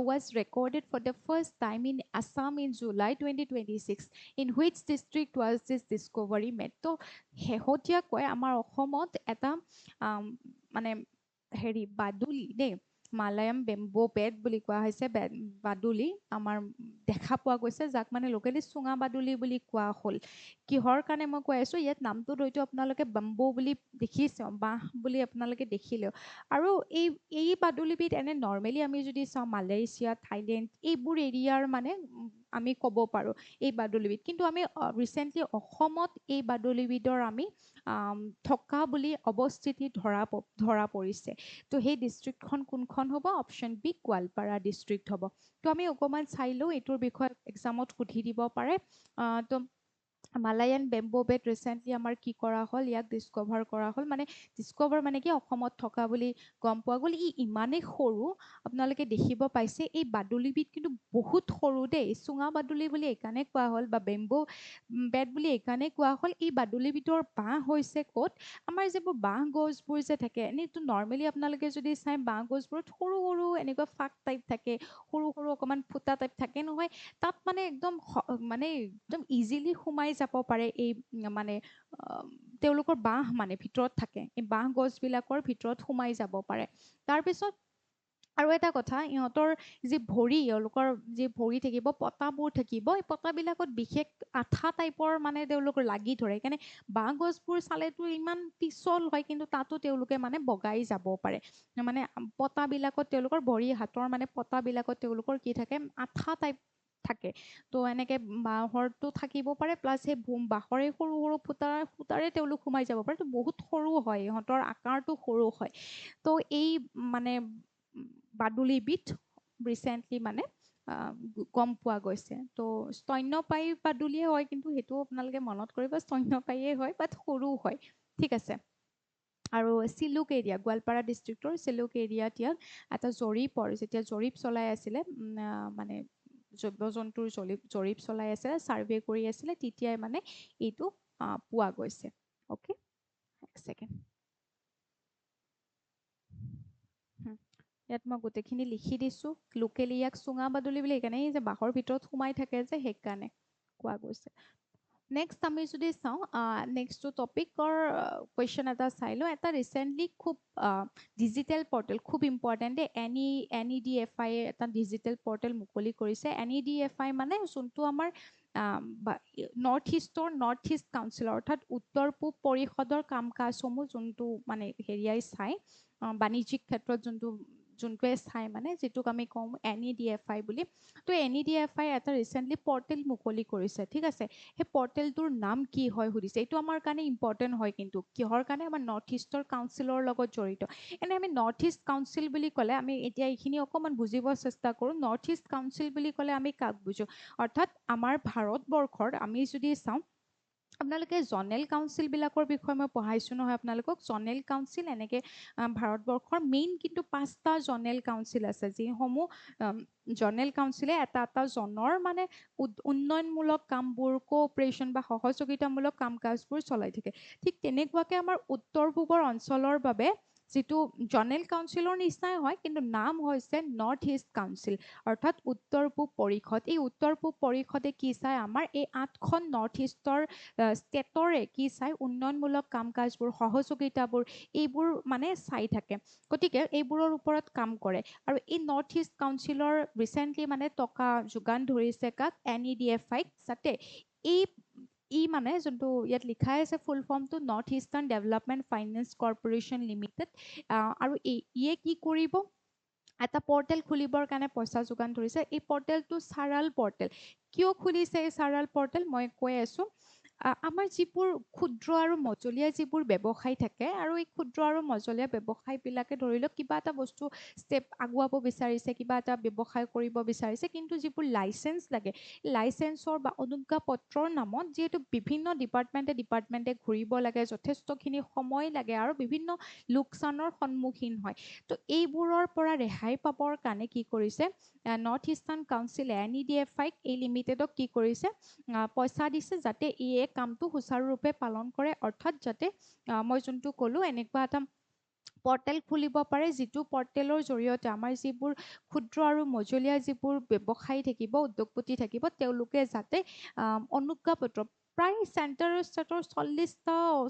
Speaker 1: was recorded for the first time in Assam in July 2026. In which district was this discovery made? তো শেহতীয়াকৈ আমাৰ অসমত এটা মানে বাদুলি দেই, মালায়াম বেম্বো বেট বুলি কোৱা হৈছে, বাদুলি আমাৰ দেখা পোৱা গৈছে, যাক মানে লোকেলি চুঙা বাদুলি বুলি কোৱা হ'ল। কিহৰ কাৰণে মই কৈ আছোঁ, ইয়াত নামটো হয়তো আপোনালোকে বেম্বো বুলি দেখিছে, বাঁহ বুলি আপোনালোকে দেখিলেও। আৰু এই বাদুলিবিধ এনে নৰ্মেলি আমি যদি চাওঁ মালয়েছিয়া, থাইলেণ্ড এইবোৰ এৰিয়াৰ মানে আমি ক'ব পাৰোঁ এই বাদুলিবিধ, কিন্তু আমি ৰিচেণ্টলি অসমত এই বাদুলিবিধৰ আমি থকা বুলি অৱস্থিতি ধৰা পৰিছে। তো সেই ডিষ্ট্ৰিক্টখন কোনখন হ'ব? অপশ্যন বি গোৱালপাৰা ডিষ্ট্ৰিক্ট হ'ব। তো আমি অকণমান চাই লওঁ, এইটোৰ বিষয়ে এক্সামত সুধি দিব পাৰে। তো মালায়ান বেম্বো বেট ৰিচেণ্টলি আমাৰ কি কৰা হ'ল, ইয়াক ডিস্কভাৰ কৰা হ'ল। মানে ডিস্কভাৰ মানে কি অসমত থকা বুলি গম পোৱা গ'ল। ই ইমানেই সৰু, আপোনালোকে দেখিব পাইছে এই বাদুলিবিধ কিন্তু বহুত সৰু দেই। চুঙা বাদুলি বুলি এইকাৰণে কোৱা হ'ল বা বেম্বো বেট বুলি এইকাৰণে কোৱা হ'ল, এই বাদুলিবিধৰ বাঁহ হৈছে ক'ত, আমাৰ যিবোৰ বাঁহ গছবোৰ যে থাকে, এনেইতো নৰ্মেলি আপোনালোকে যদি চাই বাঁহ গছবোৰত সৰু সৰু এনেকুৱা ফাক টাইপ থাকে, সৰু সৰু অকণমান ফুটা টাইপ থাকে নহয়, তাত মানে একদম ইজিলি সোমাই যাব পাৰে এই মানে তেওঁলোকৰ বাঁহ মানে ভিতৰত থাকে, এই বাঁহ গছবিলাকৰ ভিতৰত সোমাই যাব পাৰে। তাৰপিছত আৰু এটা কথা, ইহঁতৰ যি ভৰি, এওঁলোকৰ যি ভৰি থাকিব, পতাবোৰ থাকিব, এই পতাবিলাকত বিশেষ আঠা টাইপৰ মানে তেওঁলোকৰ লাগি ধৰে। সেইকাৰণে বাঁহ গছবোৰ চালেতো ইমান পিছল হয়, কিন্তু তাতো তেওঁলোকে মানে বগাই যাব পাৰে। মানে পতাবিলাকত তেওঁলোকৰ ভৰি হাতৰ মানে পতাবিলাকত তেওঁলোকৰ কি থাকে, আঠা টাইপ থাকে। তো এনেকে বাঁহৰটো থাকিব পাৰে, প্লাছ সেই বাঁহৰে সৰু সৰু ফুটাৰে তেওঁলোক সোমাই যাব পাৰে। তো বহুত সৰু হয়, ইহঁতৰ আকাৰটো সৰু হয়। তো এই মানে বাদুলিবিধ ৰিচেণ্টলি মানে গম পোৱা গৈছে। তো স্তন্যপায়ী বাদুলিয়ে হয়, কিন্তু সেইটো আপোনালোকে মনত কৰিব, স্তন্যপায়ীয়ে হয়, বাট সৰু হয়। ঠিক আছে। আৰু চিলুক এৰিয়া, গোৱালপাৰা ডিষ্ট্ৰিক্টৰ চিলুক এৰিয়াত ইয়াক এটা যেতিয়া জৰীপ চলাই আছিলে, মানে জীৱ জন্তুৰ জৰীপ চলাই আছিলে, ছাৰ্ভে কৰি আছিলে, তেতিয়াই মানে এইটো পোৱা গৈছে। অ'কে, এক ছেকেণ্ড। ইয়াত মই গোটেইখিনি লিখি দিছোঁ। লোকেলি ইয়াক চুঙা বাদুলি বুলি সেইকাৰণে যে বাঁহৰ ভিতৰত সোমাই থাকে যে সেইকাৰণে কোৱা গৈছে। নেক্সট আমি যদি চাওঁ, নেক্সটটো টপিকৰ কুৱেশ্যন এটা চাই লওঁ। এটা ৰিচেণ্টলি খুব ডিজিটেল পৰ্টেল, খুব ইম্পৰ্টেণ্ট দেই, NEDFI এটা ডিজিটেল পৰ্টেল মুকলি কৰিছে। NEDFI মানে যোনটো আমাৰ নৰ্থ ইষ্ট কাউন্সিল, অৰ্থাৎ উত্তৰ পূব পৰিষদৰ কাম কাজসমূহ যোনটো মানে হেৰিয়াই চাই, বাণিজ্যিক ক্ষেত্ৰত যোনটো যোনটোৱে চাই মানে যিটোক আমি কওঁ NEDFI বুলি। তো NEDFI এটা ৰিচেণ্টলি পৰ্টেল মুকলি কৰিছে, ঠিক আছে। সেই পৰ্টেলটোৰ নাম কি হয় সুধিছে, এইটো আমাৰ কাৰণে ইম্পৰ্টেণ্ট হয়, কিন্তু কিহৰ কাৰণে, আমাৰ নৰ্থ ইষ্টৰ কাউন্সিলৰ লগত জড়িত। এনে আমি নৰ্থ ইষ্ট কাউন্সিল বুলি ক'লে আমি এতিয়া এইখিনি অকণমান বুজিব চেষ্টা কৰোঁ। নৰ্থ ইষ্ট কাউন্সিল বুলি ক'লে আমি কাক বুজো, অৰ্থাৎ আমাৰ ভাৰতবৰ্ষৰ আমি যদি চাওঁ, আপোনালোকে জনেল কাউন্সিলবিলাকৰ বিষয়ে মই পঢ়াইছোঁ নহয় আপোনালোকক। জনেল কাউন্সিল এনেকৈ ভাৰতবৰ্ষৰ মেইন কিন্তু 5টা জনেল কাউন্সিল আছে, যিসমূহ জনেল কাউন্সিলে এটা এটা জনৰ মানে উন্নয়নমূলক কামবোৰ, কোঅপাৰেশ্যন বা সহযোগিতামূলক কাম কাজবোৰ চলাই থাকে। ঠিক তেনেকুৱাকৈ আমাৰ উত্তৰ পূবৰ অঞ্চলৰ বাবে যিটো জনেল কাউন্সিলৰ নিচিনাই হয়, কিন্তু নাম হৈছে নৰ্থ ইষ্ট কাউন্সিল, অৰ্থাৎ উত্তৰ পূব পৰিষদ। এই উত্তৰ পূব পৰিষদে কি চায়, আমাৰ এই 8খন নৰ্থ ইষ্টৰ ষ্টেটৰে কি চায়, উন্নয়নমূলক কাম কাজবোৰ, সহযোগিতাবোৰ, এইবোৰ মানে চাই থাকে। গতিকে এইবোৰৰ ওপৰত কাম কৰে। আৰু এই নৰ্থ ইষ্ট কাউন্সিলৰ ৰিচেণ্টলি মানে টকা যোগান ধৰিছে কাক, NEDFI, যাতে ই মানে যোনটো ইয়াত লিখাই আছে ফুল ফৰ্মটো, north eastern development finance corporation limited. আৰু ইয়ে কি কৰিব, এটা পৰ্টেল খুলিবৰ কাৰণে পইচা যোগান ধৰিছে। এই পৰ্টেলটো চাৰাল পৰ্টেল। কিয় খুলিছে এই চাৰাল পৰ্টেল, মই কৈ আছোঁ। আমাৰ যিবোৰ ক্ষুদ্ৰ আৰু মজলীয়া যিবোৰ ব্যৱসায় থাকে, আৰু এই ক্ষুদ্ৰ আৰু মজলীয়া ব্যৱসায়বিলাকে ধৰি লওক কিবা এটা বস্তু ষ্টেপ আগুৱাব বিচাৰিছে, কিবা এটা ব্যৱসায় কৰিব বিচাৰিছে, কিন্তু যিবোৰ লাইচেঞ্চ লাগে, লাইচেঞ্চৰ বা অনুজ্ঞাপত্ৰৰ নামত যিহেতু বিভিন্ন ডিপাৰ্টমেণ্টে ঘূৰিব লাগে, যথেষ্টখিনি সময় লাগে আৰু বিভিন্ন লোকচানৰ সন্মুখীন হয়। তো এইবোৰৰ পৰা ৰেহাই পাবৰ কাৰণে কি কৰিছে, নৰ্থ ইষ্টাৰ্ণ কাউন্সিলে NEDFI এই লিমিটেডক কি কৰিছে, পইচা দিছে যাতে এই কামটো সুচাৰুৰূপে পালন কৰে। অৰ্থাৎ যাতে মই যোনটো ক'লোঁ, এনেকুৱা এটা পৰ্টেল খুলিব পাৰে, যিটো পৰ্টেলৰ জৰিয়তে আমাৰ যিবোৰ ক্ষুদ্ৰ আৰু মজলীয়া যিবোৰ ব্যৱসায়ী থাকিব, উদ্যোগপতি থাকিব, তেওঁলোকে যাতে অনুজ্ঞাপত্ৰ, প্ৰায় চেণ্টাৰ ষ্টেটৰ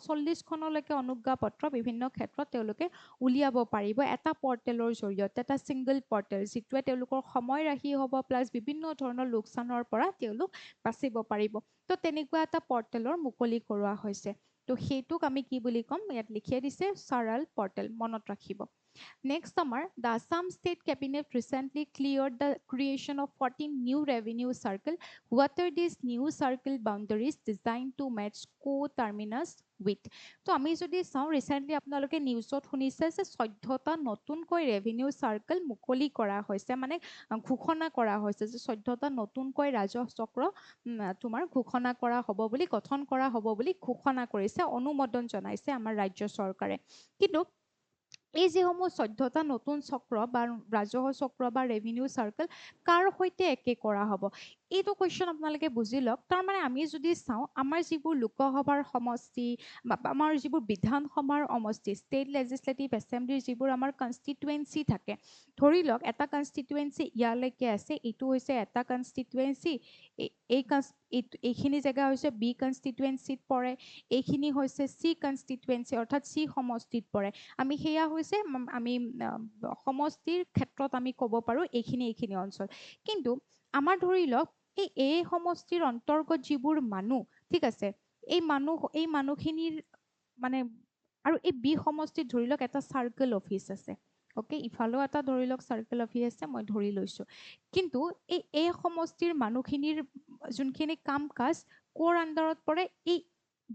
Speaker 1: 40খনলৈকে অনুজ্ঞাপত্ৰ বিভিন্ন ক্ষেত্ৰত তেওঁলোকে উলিয়াব পাৰিব এটা পৰ্টেলৰ জৰিয়তে, এটা ছিংগল পৰ্টেল, যিটোৱে তেওঁলোকৰ সময় ৰাহি হ'ব, প্লাছ বিভিন্ন ধৰণৰ লোকচানৰ পৰা তেওঁলোক বাচিব পাৰিব। তো তেনেকুৱা এটা পৰ্টেলৰ মুকলি কৰোৱা হৈছে। তো সেইটোক আমি কি বুলি ক'ম, ইয়াত লিখিয়ে দিছে চাৰাল পৰ্টেল, মনত ৰাখিব। Next summer, the Assam State Cabinet recently cleared the creation of 14 new revenue circles. What are these new circle boundaries designed to match co-terminus with? তো আমি যদি চাওঁ, ৰিচেণ্টলি আপোনালোকে নিউজত শুনিছে যে 14টা নতুনকৈ ৰেভিনিউ চাৰ্কেল মুকলি কৰা হৈছে, মানে ঘোষণা কৰা হৈছে যে 14টা নতুনকৈ ৰাজহ চক্ৰ তোমাৰ ঘোষণা কৰা হ'ব বুলি, গঠন কৰা হ'ব বুলি ঘোষণা কৰিছে, অনুমোদন জনাইছে আমাৰ ৰাজ্য চৰকাৰে। কিন্তু এই যিসমূহ 14টা নতুন চক্ৰ বা ৰাজহ চক্ৰ বা ৰেভিনিউ চাৰ্কেল কাৰ সৈতে একে কৰা হ'ব, এইটো কুৱেশ্যন আপোনালোকে বুজি লওক। তাৰমানে আমি যদি চাওঁ, আমাৰ যিবোৰ লোকসভাৰ সমষ্টি বা আমাৰ যিবোৰ বিধানসভাৰ সমষ্টি, ষ্টেট লেজিছলেটিভ এছেম্বলিৰ যিবোৰ আমাৰ কনষ্টিটুৱেঞ্চি থাকে, ধৰি লওক এটা কনষ্টিটুৱেঞ্চি ইয়ালৈকে আছে, এইটো হৈছে এটা কনষ্টিটুৱেঞ্চি, এইখিনি জেগা হৈছে বি কনষ্টিটুৱেঞ্চিত পৰে, এইখিনি হৈছে চি কনষ্টিটুৱেঞ্চি অৰ্থাৎ চি সমষ্টিত পৰে। আমি সেয়া হৈছে আমি সমষ্টিৰ ক্ষেত্ৰত আমি ক'ব পাৰোঁ এইখিনি অঞ্চল। কিন্তু আমাৰ ধৰি লওক এই সমষ্টিৰ অন্তৰ্গত যিবোৰ মানুহ, ঠিক আছে, এই মানুহখিনিৰ মানে, আৰু এই বি সমষ্টিত ধৰি লওক এটা চাৰ্কেল অফিচ আছে, অ'কে, ইফালেও এটা ধৰি লওক চাৰ্কেল অফিচ আছে, মই ধৰি লৈছোঁ। কিন্তু এই সমষ্টিৰ মানুহখিনিৰ যোনখিনি কাম কাজ ক'ৰ আণ্ডাৰত পৰে, এই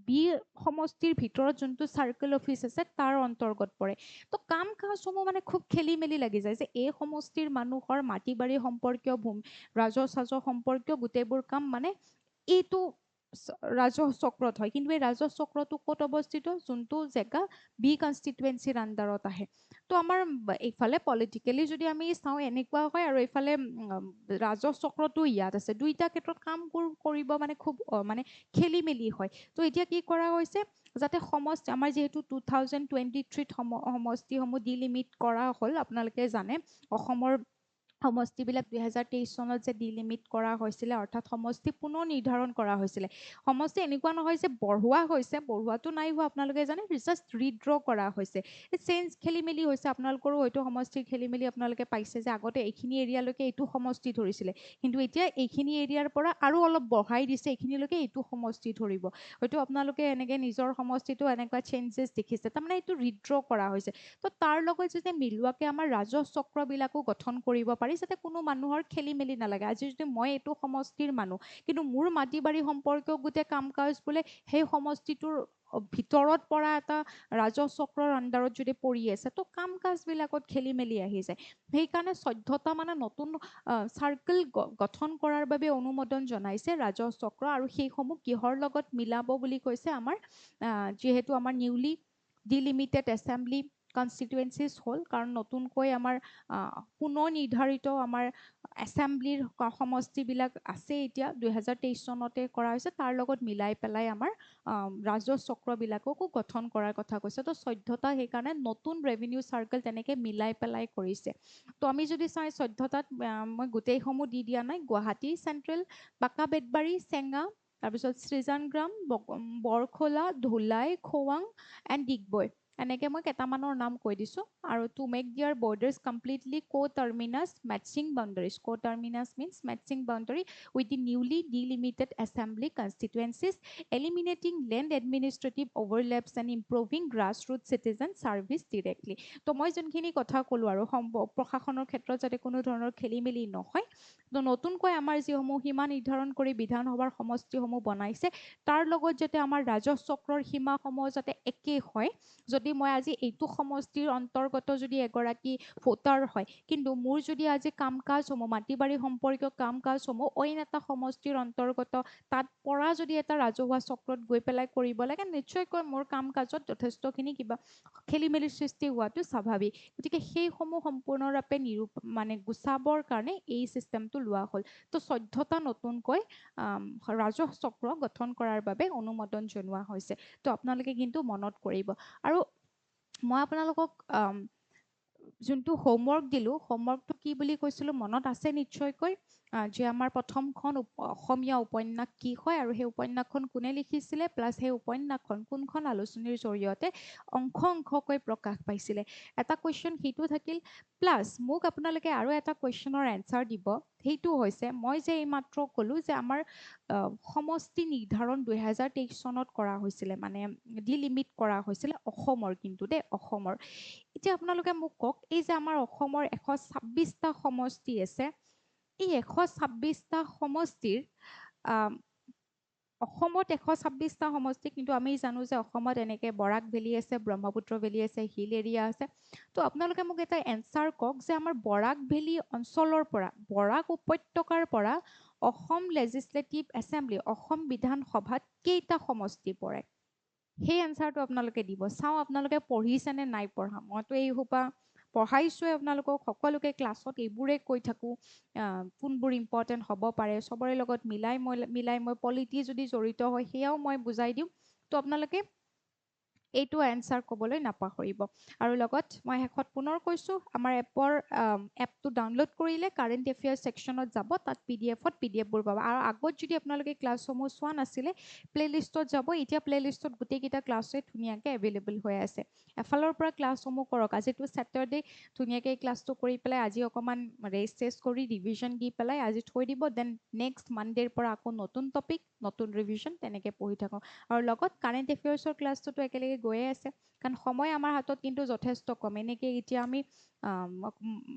Speaker 1: বি সমষ্টিৰ ভিতৰত যোনটো চাৰ্কেল অফিচ আছে তাৰ অন্তৰ্গত পৰে। তো কাম কাজসমূহ মানে খুব খেলি মেলি লাগি যায় যে এই সমষ্টিৰ মানুহৰ মাটি বাৰী সম্পৰ্কীয়, ৰাজহ চাজহ সম্পৰ্কীয় গোটেইবোৰ কাম মানে এইটো ৰাজহ চক্ৰত হয়, কিন্তু এই ৰাজহ চক্ৰটো ক'ত অৱস্থিত, যোনটো জেগা বি কনষ্টিটুৱেঞ্চিৰ আণ্ডাৰত আহে। তো আমাৰ এইফালে পলিটিকেলি যদি আমি চাওঁ এনেকুৱা হয়, আৰু এইফালে ৰাজহ চক্ৰটো ইয়াত আছে, দুইটা ক্ষেত্ৰত কামবোৰ কৰিব মানে খুব মানে খেলি মেলি হয়। তো এতিয়া কি কৰা হৈছে, যাতে সমষ্টি আমাৰ যিহেতু 2023 সমষ্টিসমূহ ডিলিমিট কৰা হ'ল, আপোনালোকে জানে অসমৰ সমষ্টিবিলাক 2023 চনত যে ডিলিমিট কৰা হৈছিলে অৰ্থাৎ সমষ্টি পুনৰ নিৰ্ধাৰণ কৰা হৈছিলে সমষ্টি এনেকুৱা নহয় যে বঢ়োৱা হৈছে বঢ়োৱাটো নাই হোৱা আপোনালোকে জানে জাষ্ট ৰিড্ৰ কৰা হৈছে চেঞ্জ খেলি মেলি হৈছে আপোনালোকৰো হয়তো সমষ্টিৰ খেলি মেলি আপোনালোকে পাইছে যে আগতে এইখিনি এৰিয়ালৈকে এইটো সমষ্টি ধৰিছিলে কিন্তু এতিয়া এইখিনি এৰিয়াৰ পৰা আৰু অলপ বঢ়াই দিছে এইখিনিলৈকে এইটো সমষ্টি ধৰিব হয়তো আপোনালোকে এনেকৈ নিজৰ সমষ্টিটো এনেকুৱা চেঞ্জেছ দেখিছে তাৰমানে এইটো ৰিড্ৰ কৰা হৈছে তো তাৰ লগত যদি মিলোৱাকৈ আমাৰ ৰাজহ চক্ৰবিলাকো গঠন কৰিব পাৰি যাতে কোনো মানুহৰ খেলি মেলি নালাগে আজি যদি মই এইটো সমষ্টিৰ মানুহ কিন্তু মোৰ মাটি বাৰী সম্পৰ্কীয় গোটেই কাম কাজ বোলে সেই সমষ্টিটোৰ ভিতৰত পৰা এটা ৰাজহ চক্ৰৰ আণ্ডাৰত যদি পৰি আছে তো কাম কাজবিলাকত খেলি মেলি আহি যায় সেইকাৰণে 14টা মানে নতুন চাৰ্কেল গঠন কৰাৰ বাবে অনুমোদন জনাইছে ৰাজহ চক্ৰ আৰু সেইসমূহ কিহৰ লগত মিলাব বুলি কৈছে আমাৰ যিহেতু আমাৰ নিউলি ডিলিমিটেড এছেম্বলি কনষ্টিটুৱেঞ্চিজ হ'ল কাৰণ নতুনকৈ আমাৰ পুনৰ নিৰ্ধাৰিত আমাৰ এছেম্বলিৰ সমষ্টিবিলাক আছে এতিয়া 2023 চনতে কৰা হৈছে তাৰ লগত মিলাই পেলাই আমাৰ ৰাজহ চক্ৰবিলাককো গঠন কৰাৰ কথা কৈছে তো 14টা সেইকাৰণে নতুন ৰেভিনিউ চাৰ্কেল তেনেকৈ মিলাই পেলাই কৰিছে তো আমি যদি চাই 14টাত মই গোটেইসমূহ দি দিয়া নাই গুৱাহাটী চেণ্ট্ৰেল বাঁকা বেতবাৰী চেঙা তাৰপিছত সৃজনগ্ৰাম বৰখোলা ধুলাই খোৱাং এণ্ড ডিগবৈ এনেকৈ মই কেইটামানৰ নাম কৈ দিছোঁ আৰু টু মেক দিয়াৰ borders completely co-terminus matching boundaries co-terminus means matching boundary with the newly delimited assembly constituencies eliminating land administrative overlaps and improving grassroots citizen service directly তো মই যোনখিনি কথা ক'লোঁ আৰু প্ৰশাসনৰ ক্ষেত্ৰত যাতে কোনো ধৰণৰ খেলি মেলি নহয় তো নতুনকৈ আমাৰ যিসমূহ সীমা নিৰ্ধাৰণ কৰি বিধানসভাৰ সমষ্টিসমূহ বনাইছে তাৰ লগত যাতে আমাৰ ৰাজহ চক্ৰৰ সীমাসমূহ যাতে একেই হয় যদি মই আজি এইটো সমষ্টিৰ অন্তৰ্গত যদি এগৰাকী ভোটাৰ হয় কিন্তু মোৰ যদি আজি কাম কাজসমূহ মাটি বাৰী সম্পৰ্কীয় কাম কাজসমূহ অইন এটা সমষ্টিৰ অন্তৰ্গত তাত পৰা যদি এটা ৰাজহুৱা চক্ৰত গৈ পেলাই কৰিব লাগে নিশ্চয়কৈ মোৰ কাম কাজত যথেষ্টখিনি কিবা খেলি মেলিৰ সৃষ্টি হোৱাটো স্বাভাৱিক গতিকে সেইসমূহ সম্পূৰ্ণৰূপে মানে গুচাবৰ কাৰণে এই চিষ্টেমটো লোৱা হ'ল তো 14টা নতুনকৈ ৰাজহ চক্ৰ গঠন কৰাৰ বাবে অনুমোদন জনোৱা হৈছে তো আপোনালোকে কিন্তু মনত কৰিব আৰু মই আপোনালোকক যোনটো হোমৱৰ্ক দিলোঁ হোমৱৰ্কটো কি বুলি কৈছিলোঁ মনত আছে নিশ্চয়কৈ যে আমাৰ প্ৰথমখন অসমীয়া উপন্যাস কি হয় আৰু সেই উপন্যাসখন কোনে লিখিছিলে প্লাছ সেই উপন্যাসখন কোনখন আলোচনীৰ জৰিয়তে অংশকৈ প্ৰকাশ পাইছিলে এটা কুৱেশ্যন সেইটো থাকিল প্লাছ মোক আপোনালোকে আৰু এটা কুৱেশ্যনৰ এনচাৰ দিব সেইটো হৈছে মই যে এইমাত্ৰ ক'লোঁ যে আমাৰ সমষ্টি নিৰ্ধাৰণ 2023 চনত কৰা হৈছিলে মানে ডিলিমিট কৰা হৈছিলে অসমৰ কিন্তু দেই অসমৰ এতিয়া আপোনালোকে মোক কওক এই যে আমাৰ অসমৰ 126টা সমষ্টি আছে এই 126টা সমষ্টিৰ অসমত 126টা সমষ্টি কিন্তু আমি জানো যে অসমত এনেকৈ বৰাক ভেলী আছে ব্ৰহ্মপুত্ৰ ভেলী আছে হিল এৰিয়া আছে তো আপোনালোকে মোক এটা এনচাৰ কওক যে আমাৰ বৰাক ভেলী অঞ্চলৰ পৰা বৰাক উপত্যকাৰ পৰা অসম লেজিছলেটিভ এছেম্বলি অসম বিধানসভাত কেইটা সমষ্টি পৰে সেই এনচাৰটো আপোনালোকে দিব চাওঁ আপোনালোকে পঢ়িছেনে নাই পঢ়া মইতো এই সোপা পঢ়াইছোৱে আপোনালোকক সকলোকে ক্লাছত এইবোৰে কৈ থাকোঁ কোনবোৰ ইম্পৰ্টেণ্ট হ'ব পাৰে চবৰে লগত মিলাই মই পলিটি যদি জড়িত হয় সেয়াও মই বুজাই দিওঁ তো আপোনালোকে এইটো এনচাৰ ক'বলৈ নাপাহৰিব আৰু লগত মই শেষত পুনৰ কৈছোঁ আমাৰ এপটো ডাউনলোড কৰিলে কাৰেণ্ট এফেয়াৰ্ছ ছেকশ্যনত যাব তাত পিডিএফবোৰ পাব আৰু আগত যদি আপোনালোকে ক্লাছসমূহ চোৱা নাছিলে প্লে'লিষ্টত যাব এতিয়া প্লে'লিষ্টত গোটেইকেইটা ক্লাছে ধুনীয়াকৈ এভেইলেবল হৈ আছে এফালৰ পৰা ক্লাছসমূহ কৰক আজিতো ছেটাৰডে ধুনীয়াকৈ ক্লাছটো কৰি পেলাই আজি অকণমান ৰেষ্ট কৰি ৰিভিজন দি পেলাই আজি থৈ দিব দেন নেক্সট মানডেৰ পৰা আকৌ নতুন টপিক নতুন ৰিভিজন তেনেকৈ পঢ়ি থাকক আৰু লগত কাৰেণ্ট এফেয়াৰ্ছৰ ক্লাছটোতো একেলগে গৈয়ে আছে কাৰণ সময় আমাৰ হাতত কিন্তু যথেষ্ট কম এনেকৈ এতিয়া আমি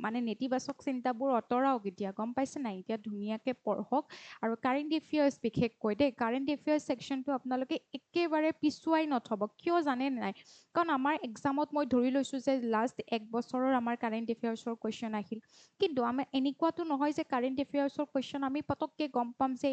Speaker 1: মানে নেতিবাচক চিন্তাবোৰ আঁতৰাওক এতিয়া গম পাইছে নাই এতিয়া ধুনীয়াকৈ পঢ়ক আৰু কাৰেণ্ট এফেয়াৰ্ছ বিশেষকৈ দেই কাৰেণ্ট এফেয়াৰ্ছ ছেকশ্যনটো আপোনালোকে একেবাৰে পিছুৱাই নথ'ব কিয় জানে নাই কাৰণ আমাৰ এক্সামত মই ধৰি লৈছোঁ যে লাষ্ট এক বছৰৰ আমাৰ কাৰেণ্ট এফেয়াৰ্ছৰ কুৱেশ্যন আহিল কিন্তু আমাৰ এনেকুৱাতো নহয় যে কাৰেণ্ট এফেয়াৰ্ছৰ কুৱেশ্যন আমি পটককৈ গম পাম যে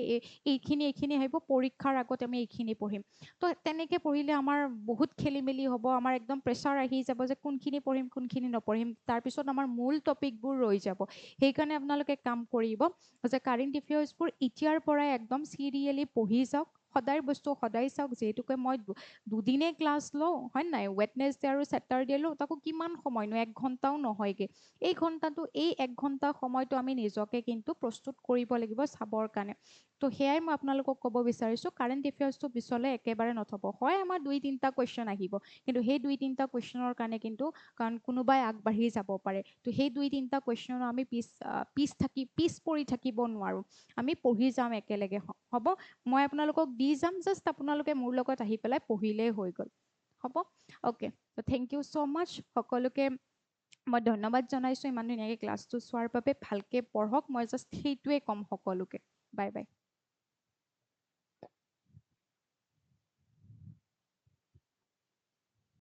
Speaker 1: এইখিনি আহিব পৰীক্ষাৰ আগত আমি এইখিনি পঢ়িম তো তেনেকৈ পঢ়িলে আমাৰ বহুত খেলি মেলি হ'ব আমাৰ একদম প্ৰেছাৰ আহি যাব যে কোনখিনি পঢ়িম কোনখিনি নপঢ়িম তাৰপিছত আমাৰ মূল টপিকবোৰ ৰৈ যাব সেইকাৰণে আপোনালোকে কাম কৰিব যে কাৰেণ্ট এফেয়াৰ্ছবোৰ এতিয়াৰ পৰাই একদম চিৰিয়েলি পঢ়ি যাওক সদায় বস্তু সদায় চাওক, যিহেতুকে মই দুদিনে ক্লাছ লওঁ হয় নাই, ৱেডনেছডে আৰু ছেটাৰডে লওঁ, তাকো কিমান সময়নো, 1 ঘণ্টাও নহয়গে। এই 1 ঘণ্টা সময়টো আমি নিজকে কিন্তু প্ৰস্তুত কৰিব লাগিব চাবৰ কাৰণে। তো সেয়াই মই আপোনালোকক ক'ব বিচাৰিছোঁ, কাৰেণ্ট এফেয়াৰ্ছটো পিছলৈ একেবাৰে নথব। হয় আমাৰ 2-3টা কুৱেশ্যন আহিব, কিন্তু সেই 2-3টা কুৱেশ্যনৰ কাৰণে কিন্তু কাৰণ কোনোবাই আগবাঢ়ি যাব পাৰে, তো সেই 2-3টা কুৱেশ্যনো আমি পিছ পৰি থাকিব নোৱাৰোঁ, আমি পঢ়ি যাম একেলগে। হ'ব, মই আপোনালোকক দি যাম, জাষ্ট আপোনালোকে মোৰ লগত আহি পেলাই পঢ়িলেই হৈ গ'ল। হ'ব, অ'কে। থেংক ইউ ছ' মাছ সকলোকে। মই ধন্যবাদ জনাইছোঁ ইমান ধুনীয়াকৈ ক্লাছটো চোৱাৰ বাবে। ভালকৈ পঢ়ক, মই জাষ্ট সেইটোৱে ক'ম সকলোকে। Bye bye.